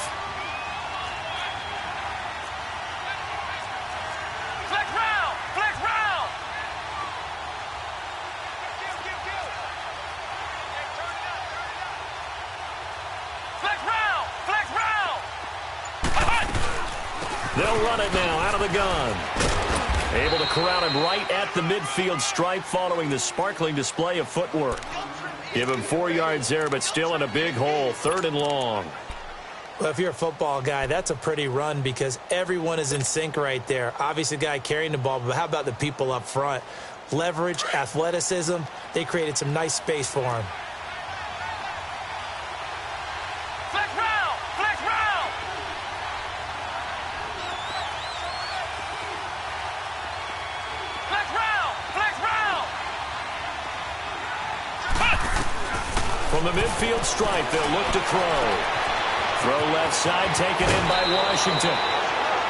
[SPEAKER 1] They'll run it now out of the gun. Able to corral him right at the midfield stripe following the sparkling display of footwork. Give him 4 yards there, but still in a big hole. 3rd and long.
[SPEAKER 4] Well, if you're a football guy, that's a pretty run because everyone is in sync right there. Obviously, the guy carrying the ball, but how about the people up front? Leverage, athleticism, they created some nice space for him.
[SPEAKER 1] From the midfield stripe, they'll look to throw. Throw left side, taken in by Washington.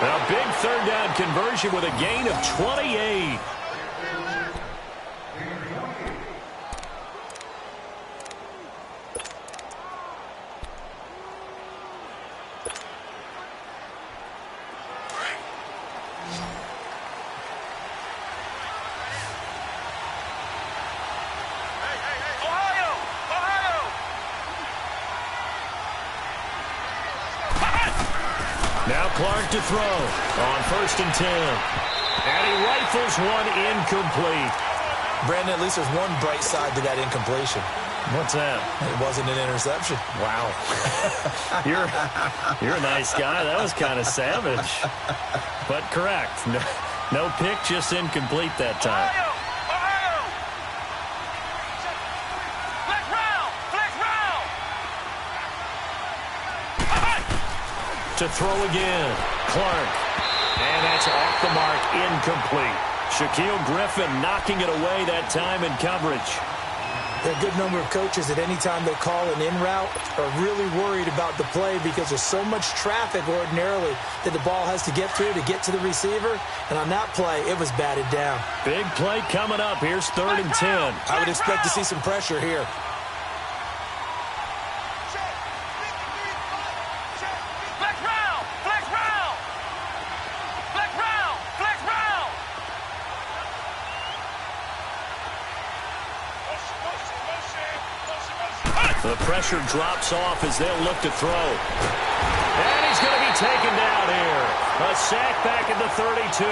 [SPEAKER 1] A big 3rd down conversion with a gain of 28. Now Clark to throw on 1st and 10. And he rifles one incomplete.
[SPEAKER 4] Brandon, at least there's one bright side to that incompletion.
[SPEAKER 1] What's that?
[SPEAKER 4] It wasn't an interception.
[SPEAKER 1] Wow. You're a nice guy. That was kind of savage. But correct. No pick, just incomplete that time. To throw again. Clark. And that's off the mark. Incomplete. Shaquille Griffin knocking it away that time in coverage.
[SPEAKER 4] There are a good number of coaches that any time they call an in route are really worried about the play because there's so much traffic ordinarily that the ball has to get through to get to the receiver. And on that play, it was batted down.
[SPEAKER 1] Big play coming up. Here's 3rd and 10.
[SPEAKER 4] I would expect to see some pressure here.
[SPEAKER 1] The pressure drops off as they'll look to throw. And he's going to be taken down here. A sack back at the 32.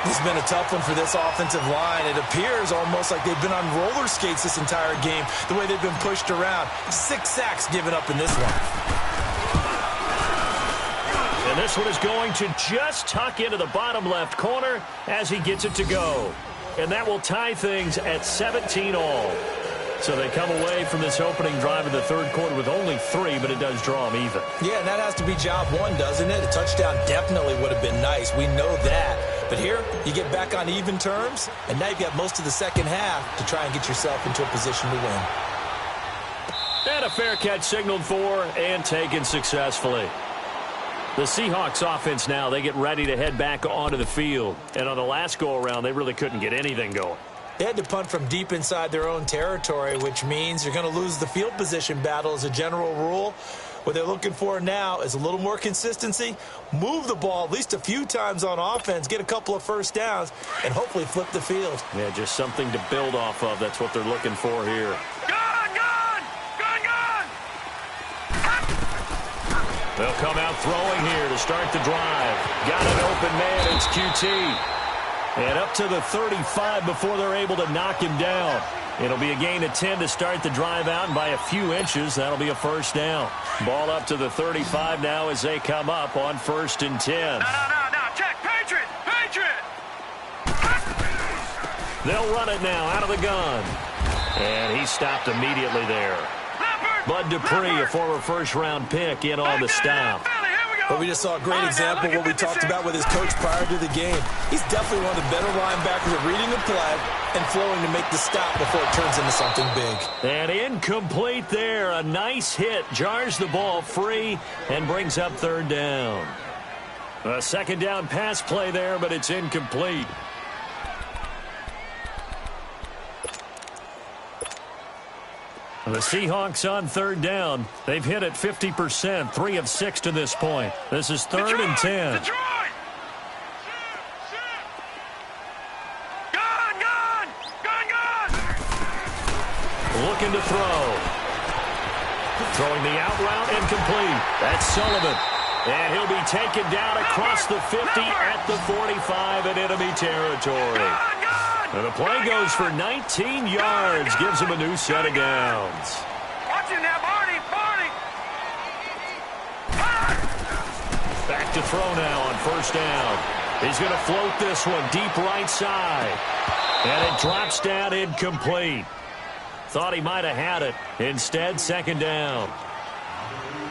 [SPEAKER 4] This has been a tough one for this offensive line. It appears almost like they've been on roller skates this entire game, the way they've been pushed around. 6 sacks given up in this one.
[SPEAKER 1] And this one is going to just tuck into the bottom left corner as he gets it to go. And that will tie things at 17 all. So they come away from this opening drive in the 3rd quarter with only 3, but it does draw them even.
[SPEAKER 4] Yeah, and that has to be job one, doesn't it? A touchdown definitely would have been nice. We know that. But here, you get back on even terms, and now you've got most of the second half to try and get yourself into a position to win.
[SPEAKER 1] And a fair catch signaled for and taken successfully. The Seahawks offense now, they get ready to head back onto the field. And on the last go-around, they really couldn't get anything going.
[SPEAKER 4] They had to punt from deep inside their own territory, which means you're going to lose the field position battle as a general rule. What they're looking for now is a little more consistency, move the ball at least a few times on offense, get a couple of first downs, and hopefully flip the field.
[SPEAKER 1] Yeah, just something to build off of. That's what they're looking for here.
[SPEAKER 2] Gun! Gun! Gun! Gun!
[SPEAKER 1] They'll come out throwing here to start the drive. Got an open man. It's QT. And up to the 35 before they're able to knock him down. It'll be a gain of 10 to start the drive out, and by a few inches, that'll be a first down. Ball up to the 35 now as they come up on 1st and 10.
[SPEAKER 2] No. Check. Patriot.
[SPEAKER 1] They'll run it now out of the gun. And he stopped immediately there. Bud Dupree, a former first-round pick, in on the stop.
[SPEAKER 4] But we just saw a great example of what we talked about with his coach prior to the game. He's definitely one of the better linebackers at reading the play and flowing to make the stop before it turns into something big.
[SPEAKER 1] And incomplete there. A nice hit. Jars the ball free and brings up 3rd down. A 2nd down pass play there, but it's incomplete. The Seahawks on 3rd down. They've hit it 50%, 3 of 6 to this point. This is 3rd and 10.
[SPEAKER 2] Detroit! Gun!
[SPEAKER 1] Looking to throw. Throwing the out route incomplete. That's Sullivan. And he'll be taken down across the 50 at the 45 in enemy territory. And the play goes for 19 yards, gives him a new set of downs.
[SPEAKER 2] Watch him now, Barney!
[SPEAKER 1] Back to throw now on 1st down. He's going to float this one deep right side. And it drops down incomplete. Thought he might have had it. Instead, 2nd down.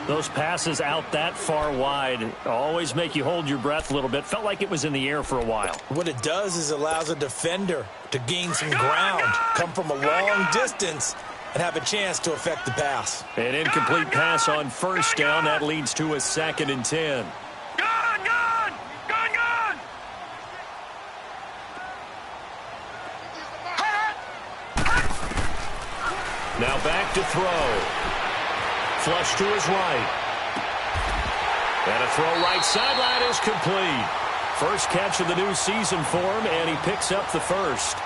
[SPEAKER 1] Those passes out that far wide always make you hold your breath a little bit. Felt like it was in the air for a while.
[SPEAKER 4] What it does is allows a defender to gain some ground, come from a long distance, and have a chance to affect the pass.
[SPEAKER 1] An incomplete pass on 1st down. That leads to a 2nd and 10.
[SPEAKER 2] Gun!
[SPEAKER 1] Now back to throw. Flush to his right. And a throw right sideline is complete. First catch of the new season for him, and he picks up the 1st.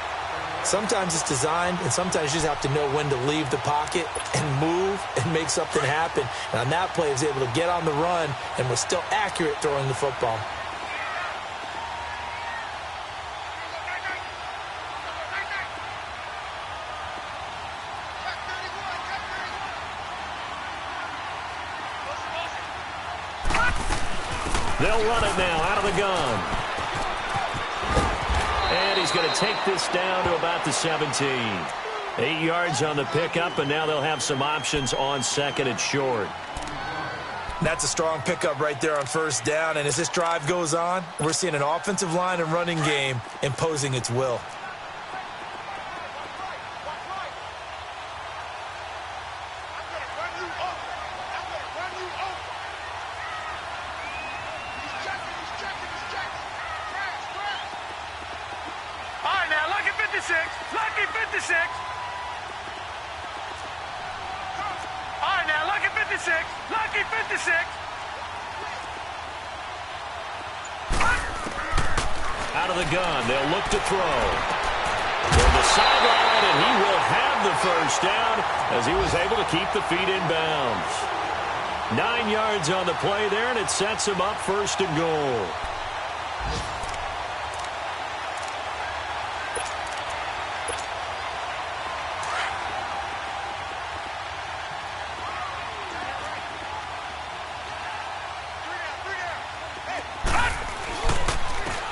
[SPEAKER 4] Sometimes it's designed, and sometimes you just have to know when to leave the pocket and move and make something happen. And on that play, he was able to get on the run and was still accurate throwing the football.
[SPEAKER 1] They'll run it now out of the gun. And he's going to take this down to about the 17. 8 yards on the pickup, and now they'll have some options on 2nd and short.
[SPEAKER 4] That's a strong pickup right there on 1st down. And as this drive goes on, we're seeing an offensive line and running game imposing its will.
[SPEAKER 2] Lucky 56. All right, now, lucky 56. Lucky 56.
[SPEAKER 1] Out of the gun, they'll look to throw. To the sideline, and he will have the 1st down as he was able to keep the feet in bounds. 9 yards on the play there, and it sets him up 1st and goal.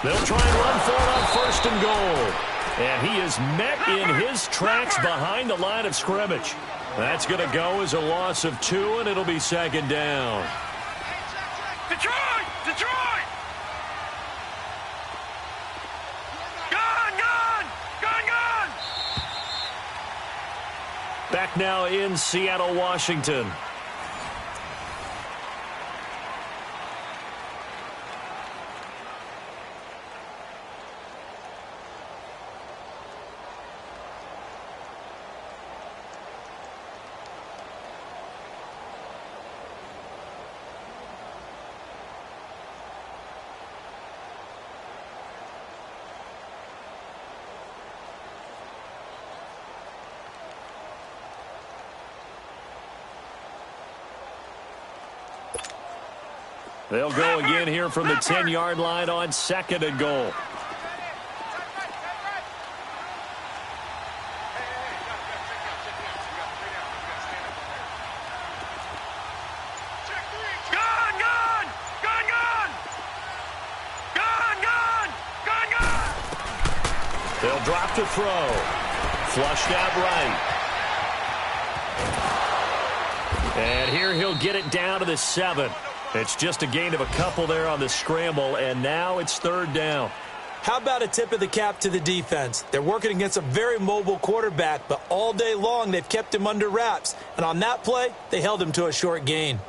[SPEAKER 1] They'll try and run for it on 1st and goal. And he is met in his tracks behind the line of scrimmage. That's going to go as a loss of 2, and it'll be 2nd down.
[SPEAKER 2] Detroit! Detroit! Gun! Gun! Gun! Gun!
[SPEAKER 1] Back now in Seattle, Washington. They'll go again here from the 10-yard line on 2nd and goal. They'll drop to throw. Flushed out right. And here he'll get it down to the 7. It's just a gain of a couple there on the scramble, and now it's 3rd down.
[SPEAKER 4] How about a tip of the cap to the defense? They're working against a very mobile quarterback, but all day long they've kept him under wraps. And on that play, they held him to a short gain.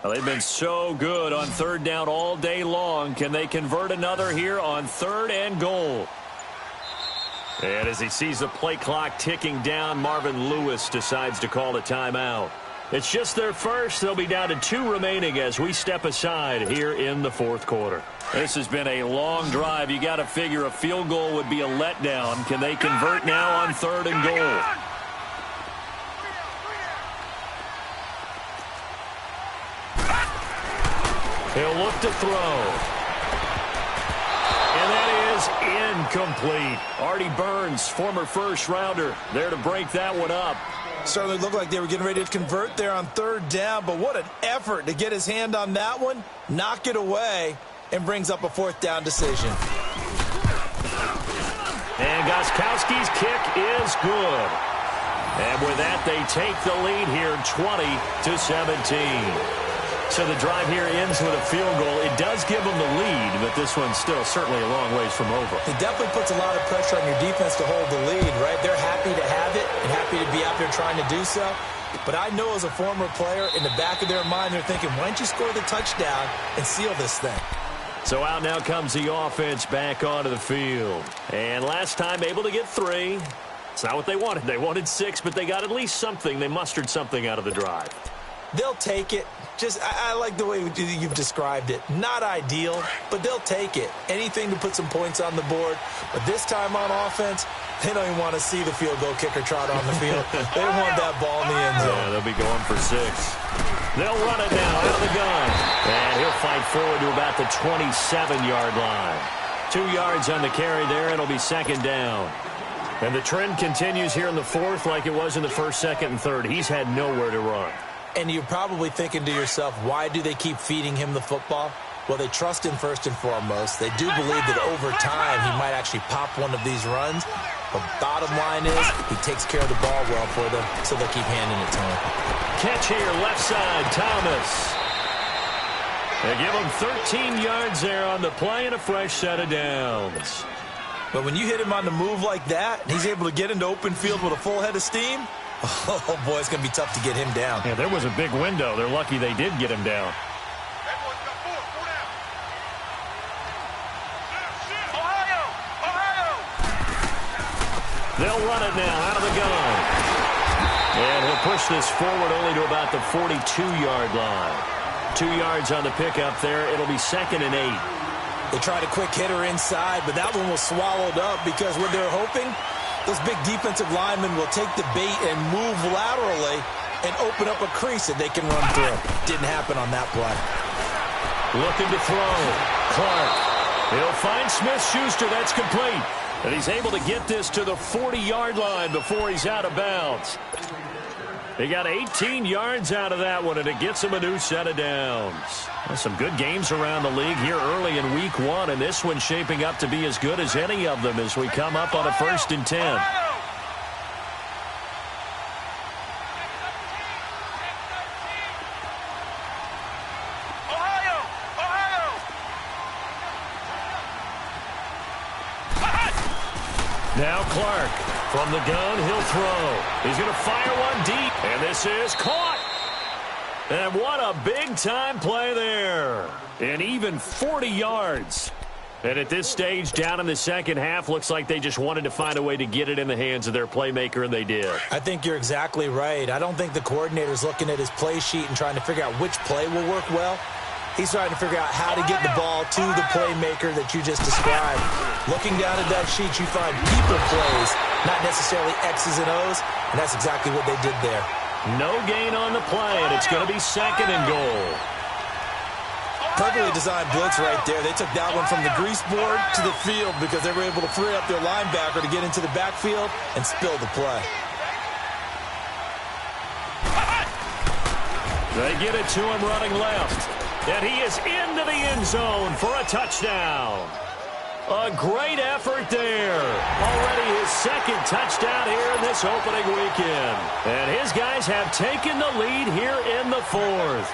[SPEAKER 1] Well, they've been so good on 3rd down all day long. Can they convert another here on 3rd and goal? And as he sees the play clock ticking down, Marvin Lewis decides to call a timeout. It's just their first. They'll be down to 2 remaining as we step aside here in the 4th quarter. This has been a long drive. You got to figure a field goal would be a letdown. Can they convert now on 3rd and goal? He'll look to throw. And that is incomplete. Artie Burns, former first-rounder, there to break that one up.
[SPEAKER 4] Certainly looked like they were getting ready to convert there on 3rd down, but what an effort to get his hand on that one, knock it away, and brings up a 4th down decision.
[SPEAKER 1] And Gostkowski's kick is good. And with that, they take the lead here 20-17. So the drive here ends with a field goal. It does give them the lead, but this one's still certainly a long ways from over.
[SPEAKER 4] It definitely puts a lot of pressure on your defense to hold the lead, right? They're happy to have it and happy to be out there trying to do so. But I know as a former player, in the back of their mind, they're thinking, why don't you score the touchdown and seal this thing?
[SPEAKER 1] So out now comes the offense back onto the field. And last time able to get 3. It's not what they wanted. They wanted 6, but they got at least something. They mustered something out of the drive.
[SPEAKER 4] They'll take it. I like the way you've described it. Not ideal, but they'll take it. Anything to put some points on the board. But this time on offense, they don't even want to see the field goal kicker trot on the field. They want that ball in the end zone.
[SPEAKER 1] Yeah, they'll be going for 6. They'll run it now out of the gun. And he'll fight forward to about the 27-yard line. 2 yards on the carry there. It'll be 2nd down. And the trend continues here in the 4th like it was in the 1st, 2nd, and 3rd. He's had nowhere to run.
[SPEAKER 4] And you're probably thinking to yourself, why do they keep feeding him the football? Well, they trust him first and foremost. They do believe that over time he might actually pop one of these runs. But bottom line is he takes care of the ball well for them, so they'll keep handing it to him.
[SPEAKER 1] Catch here, left side, Thomas. They give him 13 yards there on the play and a fresh set of downs.
[SPEAKER 4] But when you hit him on the move like that, and he's able to get into open field with a full head of steam, oh, boy, it's going to be tough to get him down.
[SPEAKER 1] Yeah, there was a big window. They're lucky they did get him down. They'll run it now out of the gun. And he'll push this forward only to about the 42-yard line. 2 yards on the pickup there. It'll be 2nd and 8.
[SPEAKER 4] They tried a quick hitter inside, but that one was swallowed up because what they're hoping, those big defensive linemen will take the bait and move laterally and open up a crease that they can run through. Didn't happen on that play.
[SPEAKER 1] Looking to throw. Clark. He'll find Smith-Schuster. That's complete. And he's able to get this to the 40-yard line before he's out of bounds. They got 18 yards out of that one, and it gets him a new set of downs. Well, some good games around the league here early in week 1, and this one's shaping up to be as good as any of them as we come up on a 1st and 10. Now Clark from the gun, he'll throw. He's going to fire one deep, and this is caught. And what a big-time play there. And even 40 yards. And at this stage, down in the second half, looks like they just wanted to find a way to get it in the hands of their playmaker, and they did.
[SPEAKER 4] I think you're exactly right. I don't think the coordinator's looking at his play sheet and trying to figure out which play will work well. He's trying to figure out how to get the ball to the playmaker that you just described. Looking down at that sheet, you find people plays, not necessarily X's and O's, and that's exactly what they did there.
[SPEAKER 1] No gain on the play, and it's going to be second and goal.
[SPEAKER 4] Perfectly designed blitz right there. They took that one from the grease board to the field because they were able to free up their linebacker to get into the backfield and spill the play.
[SPEAKER 1] They get it to him running left. And he is into the end zone for a touchdown. A great effort there. Already his second touchdown here in this opening weekend. And his guys have taken the lead here in the fourth.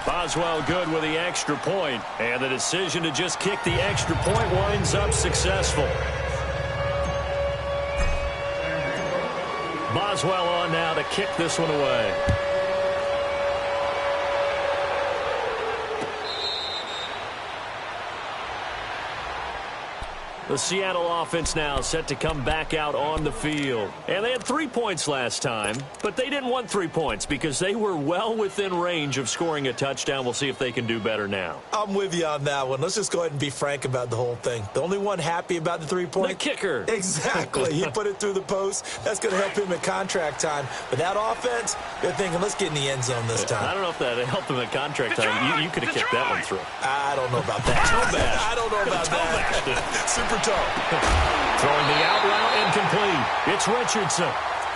[SPEAKER 1] Boswell good with the extra point, and the decision to just kick the extra point winds up successful. Boswell on now to kick this one away. The Seattle offense now set to come back out on the field. And they had 3 points last time, but they didn't want 3 points because they were well within range of scoring a touchdown. We'll see if they can do better now.
[SPEAKER 4] I'm with you on that one. Let's just go ahead and be frank about the whole thing. The only one happy about the 3-point?
[SPEAKER 1] The kicker.
[SPEAKER 4] Exactly. He put it through the post. That's going to help him at contract time. But that offense, they're thinking, let's get in the end zone this time.
[SPEAKER 1] I don't know if that helped him at contract time. You could have kicked that one through.
[SPEAKER 4] I don't know about that. I don't know about that. Super toe.
[SPEAKER 1] Throwing the out route incomplete. It's Richardson.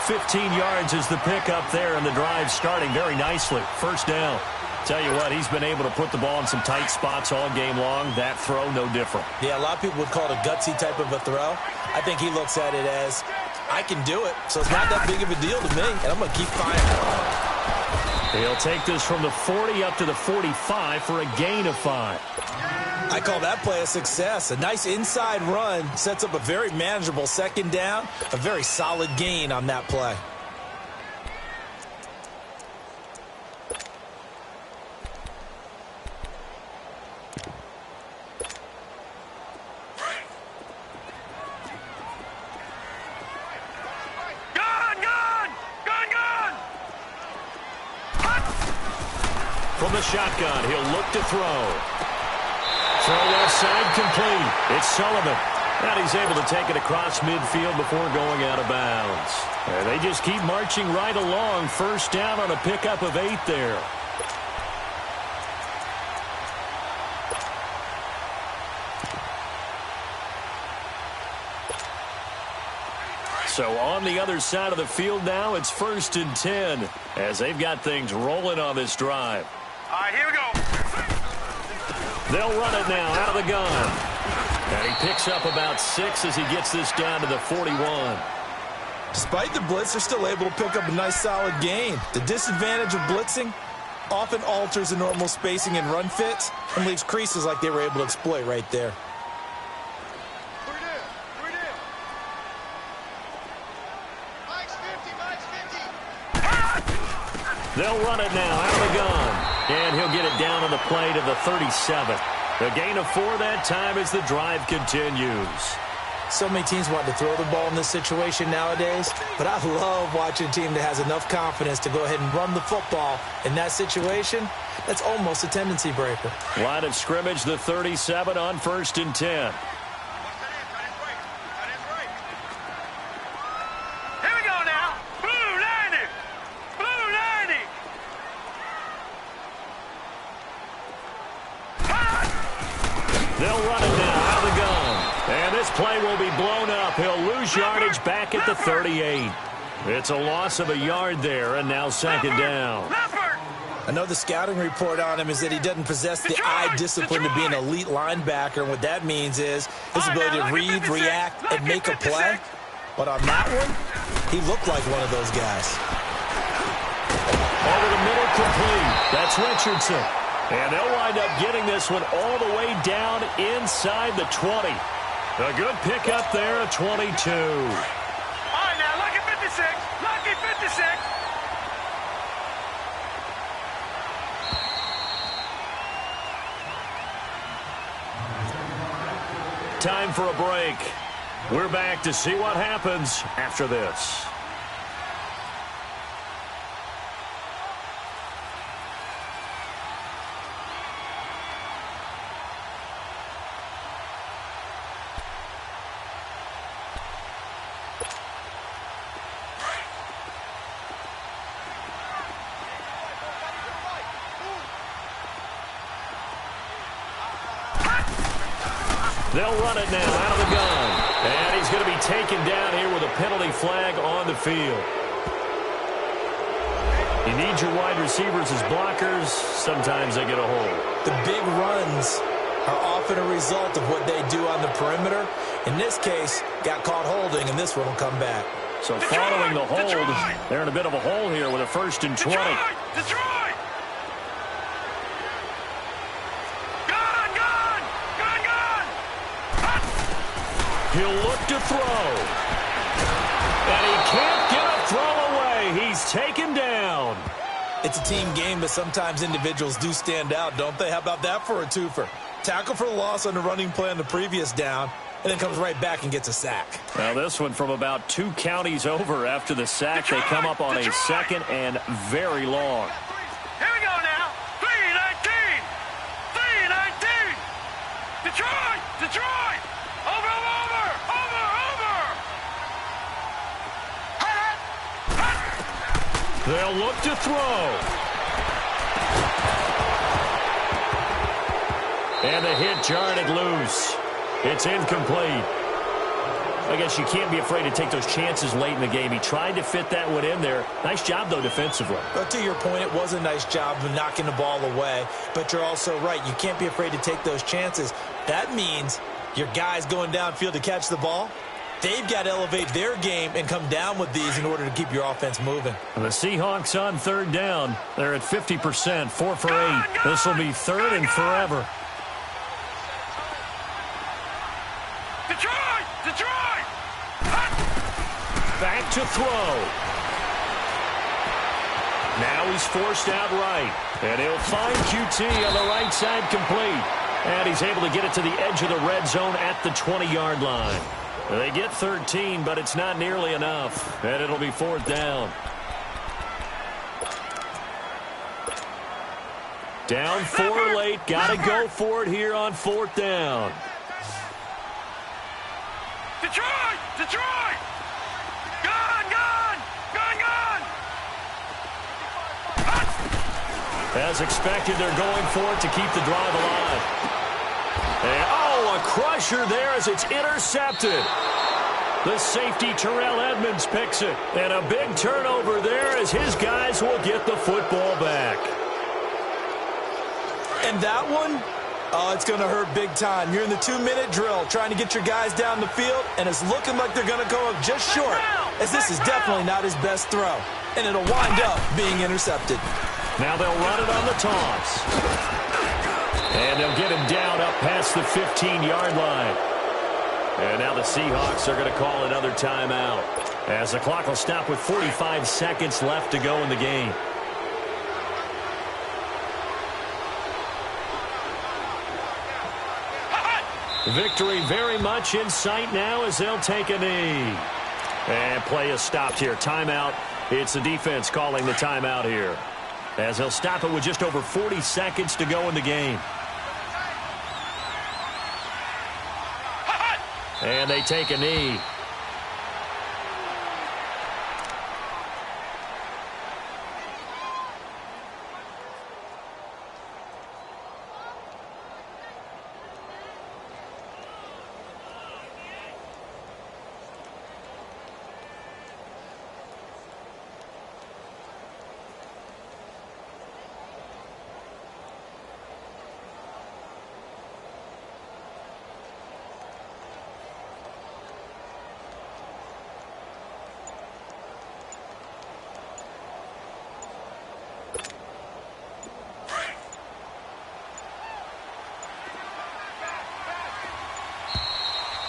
[SPEAKER 1] 15 yards is the pickup there, and the drive starting very nicely. First down. Tell you what, he's been able to put the ball in some tight spots all game long. That throw, no different.
[SPEAKER 4] Yeah, a lot of people would call it a gutsy type of a throw. I think he looks at it as, I can do it, so it's not that big of a deal to me, and I'm going to keep firing.
[SPEAKER 1] He'll take this from the 40 up to the 45 for a gain of 5.
[SPEAKER 4] I call that play a success. A nice inside run sets up a very manageable second down, a very solid gain on that play.
[SPEAKER 1] From the shotgun, he'll look to throw. Throw left side complete. It's Sullivan. And he's able to take it across midfield before going out of bounds. And they just keep marching right along. First down on a pickup of 8 there. So on the other side of the field now, it's 1st and 10 as they've got things rolling on this drive.
[SPEAKER 2] All right, here we go.
[SPEAKER 1] They'll run it now out of the gun. And he picks up about 6 as he gets this down to the 41.
[SPEAKER 4] Despite the blitz, they're still able to pick up a nice solid gain. The disadvantage of blitzing often alters the normal spacing and run fits and leaves creases like they were able to exploit right there.
[SPEAKER 1] They'll run it now out of the gun. And he'll get it down on the play to the 37. A gain of 4 that time as the drive continues.
[SPEAKER 4] So many teams want to throw the ball in this situation nowadays, but I love watching a team that has enough confidence to go ahead and run the football in that situation. That's almost a tendency breaker.
[SPEAKER 1] Line of scrimmage, the 37 on 1st and 10. They'll run it now out of the gun. And this play will be blown up. He'll lose yardage back at the 38. It's a loss of a yard there, and now 2nd down.
[SPEAKER 4] I know the scouting report on him is that he doesn't possess the eye discipline to be an elite linebacker. And what that means is his ability to read, react, and make a play. But on that one, he looked like one of those guys.
[SPEAKER 1] Over the middle, complete. That's Richardson. And they'll wind up getting this one all the way down inside the 20. A good pickup there at 22.
[SPEAKER 2] All right, now, lucky 56. Lucky 56.
[SPEAKER 1] Time for a break. We're back to see what happens after this. They'll run it now out of the gun. And he's going to be taken down here with a penalty flag on the field. You need your wide receivers as blockers. Sometimes they get a hold.
[SPEAKER 4] The big runs are often a result of what they do on the perimeter. In this case, got caught holding, and this one will come back.
[SPEAKER 1] So following the hold, they're in a bit of a hole here with a 1st and 20.
[SPEAKER 2] Detroit!
[SPEAKER 1] He'll look to throw. And he can't get a throw away. He's taken down.
[SPEAKER 4] It's a team game, but sometimes individuals do stand out, don't they? How about that for a twofer? Tackle for the loss on the running play on the previous down, and then comes right back and gets a sack.
[SPEAKER 1] Now this one from about 2 counties over after the sack. They come up on a 2nd and very long.
[SPEAKER 2] Here we go now. 3-19. 3-19. Detroit! Detroit! Over!
[SPEAKER 1] They'll look to throw. And the hit jarred it loose. It's incomplete. I guess you can't be afraid to take those chances late in the game. He tried to fit that one in there. Nice job, though, defensively.
[SPEAKER 4] But to your point, it was a nice job of knocking the ball away. But you're also right. You can't be afraid to take those chances. That means your guys going downfield to catch the ball, they've got to elevate their game and come down with these in order to keep your offense moving.
[SPEAKER 1] And the Seahawks on 3rd down. They're at 50%, 4 for 8. This will be 3rd and forever.
[SPEAKER 2] Detroit! Detroit!
[SPEAKER 1] Back to throw. Now he's forced out right. And he'll find QT on the right side complete. And he's able to get it to the edge of the red zone at the 20-yard line. They get 13, but it's not nearly enough. And it'll be 4th down. Down 4 late. Got to go for it here on 4th down.
[SPEAKER 2] Detroit! Detroit! Gun! Gun! Gun! Gun!
[SPEAKER 1] As expected, they're going for it to keep the drive alive. And, oh, a crusher there as it's intercepted. The safety, Terrell Edmonds, picks it. And a big turnover there as his guys will get the football back.
[SPEAKER 4] And that one, oh, it's going to hurt big time. You're in the 2-minute drill trying to get your guys down the field, and it's looking like they're going to go up just short, as this is definitely not his best throw. And it'll wind up being intercepted.
[SPEAKER 1] Now they'll run it on the toss. And they'll get him down up past the 15-yard line. And now the Seahawks are going to call another timeout, as the clock will stop with 45 seconds left to go in the game. Victory very much in sight now as they'll take a knee. And play is stopped here. Timeout. It's the defense calling the timeout here, as they'll stop it with just over 40 seconds to go in the game. And they take a knee.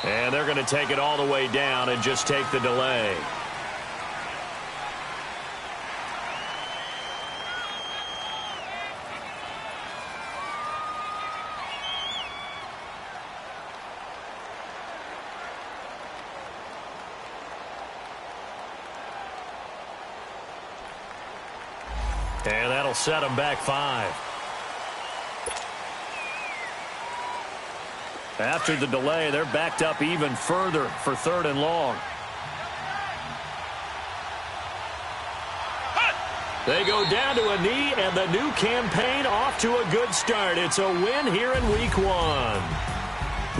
[SPEAKER 1] And they're going to take it all the way down and just take the delay. And that'll set them back 5. After the delay, they're backed up even further for 3rd and long. They go down to a knee, and the new campaign off to a good start. It's a win here in Week 1.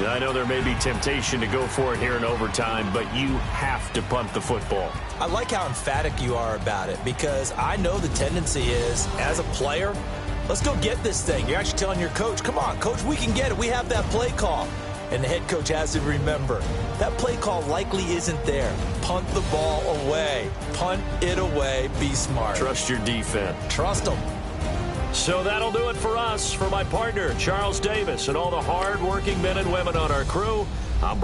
[SPEAKER 1] I know there may be temptation to go for it here in overtime, but you have to punt the football.
[SPEAKER 4] I like how emphatic you are about it, because I know the tendency is, as a player, let's go get this thing. You're actually telling your coach, come on, coach, we can get it. We have that play call. And the head coach has to remember, that play call likely isn't there. Punt the ball away. Punt it away. Be smart.
[SPEAKER 1] Trust your defense.
[SPEAKER 4] Trust them.
[SPEAKER 1] So that'll do it for us. For my partner, Charles Davis, and all the hard-working men and women on our crew, I'm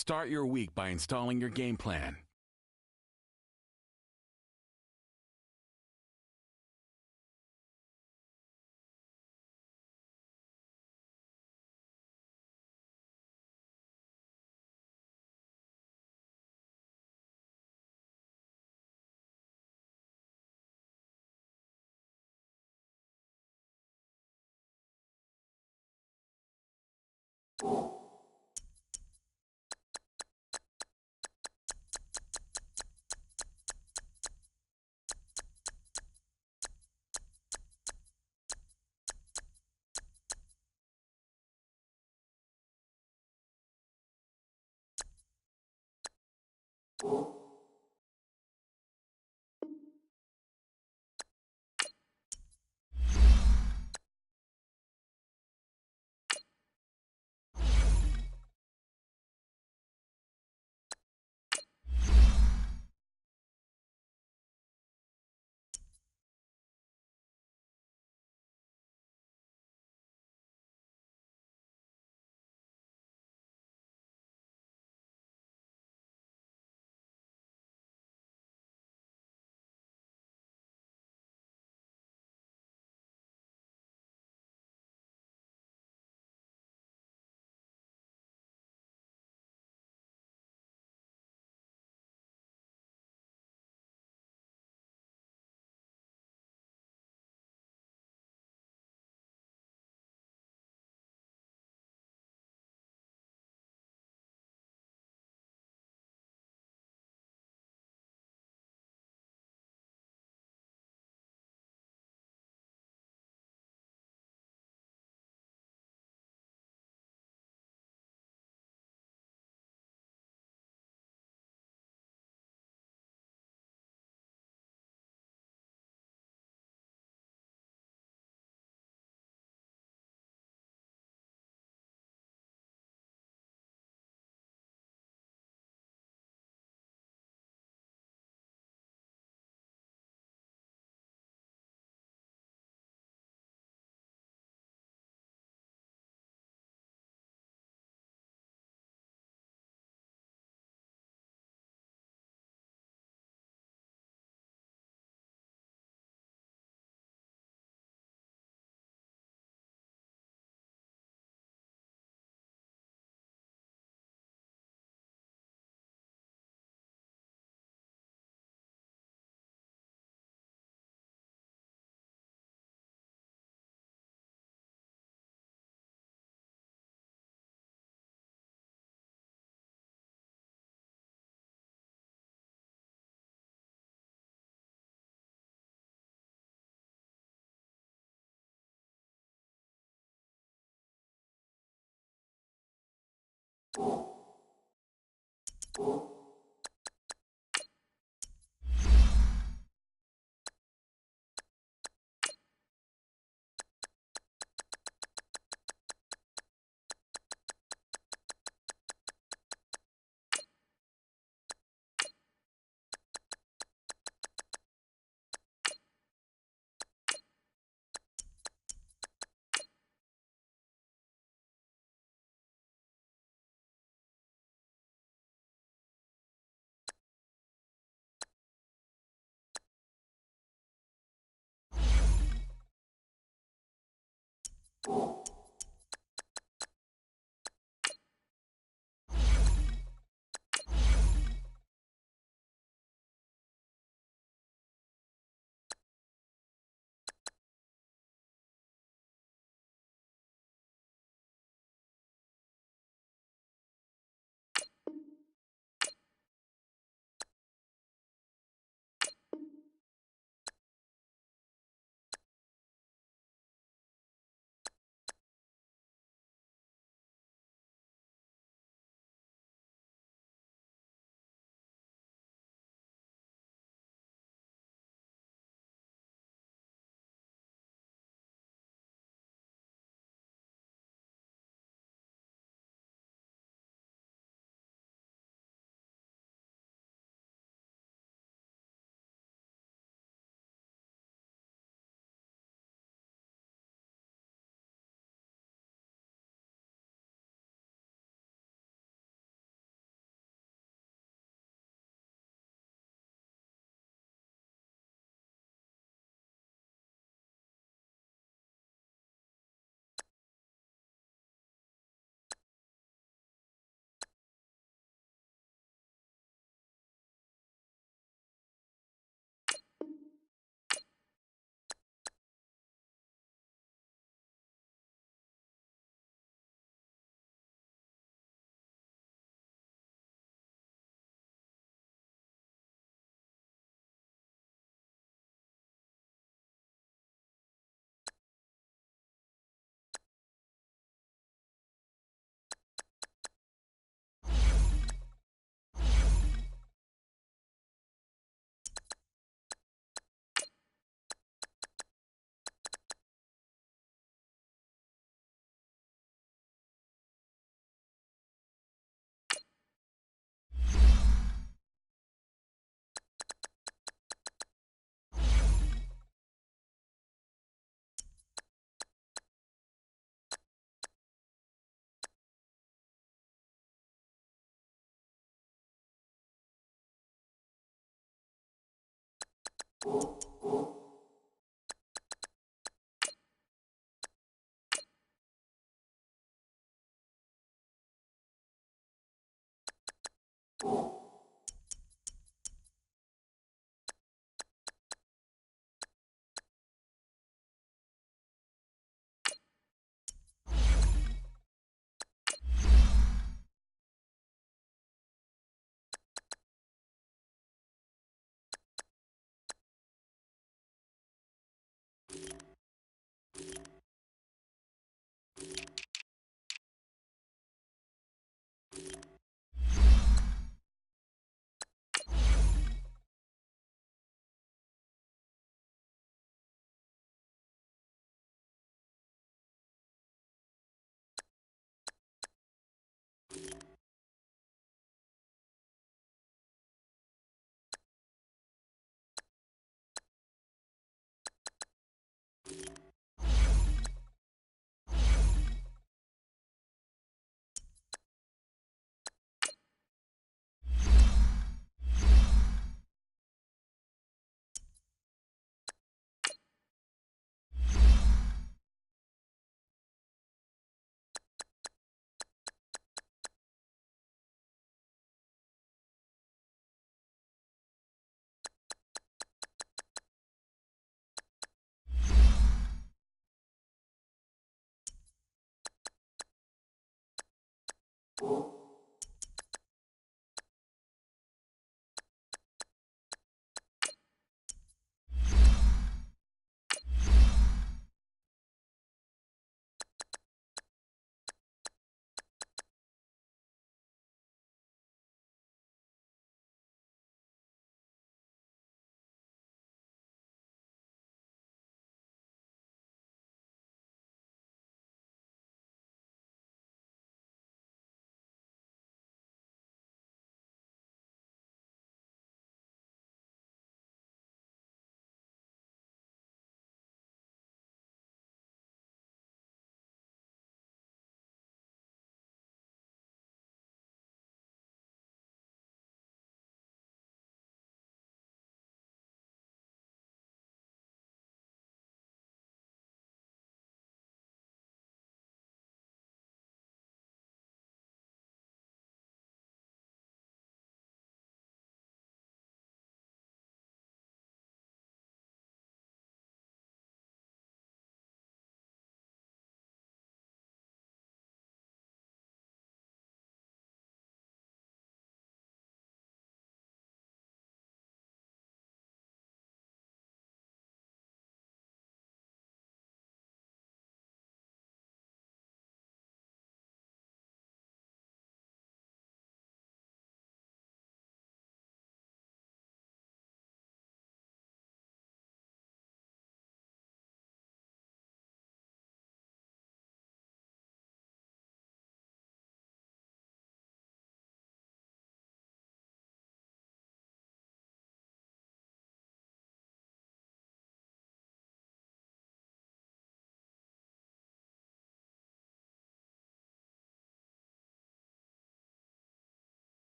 [SPEAKER 5] Start your week by installing your game plan.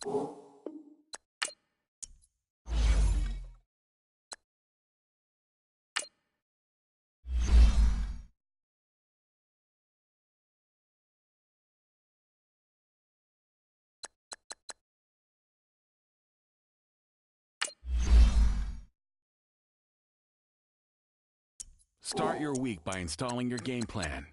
[SPEAKER 5] Start your week by installing your game plan.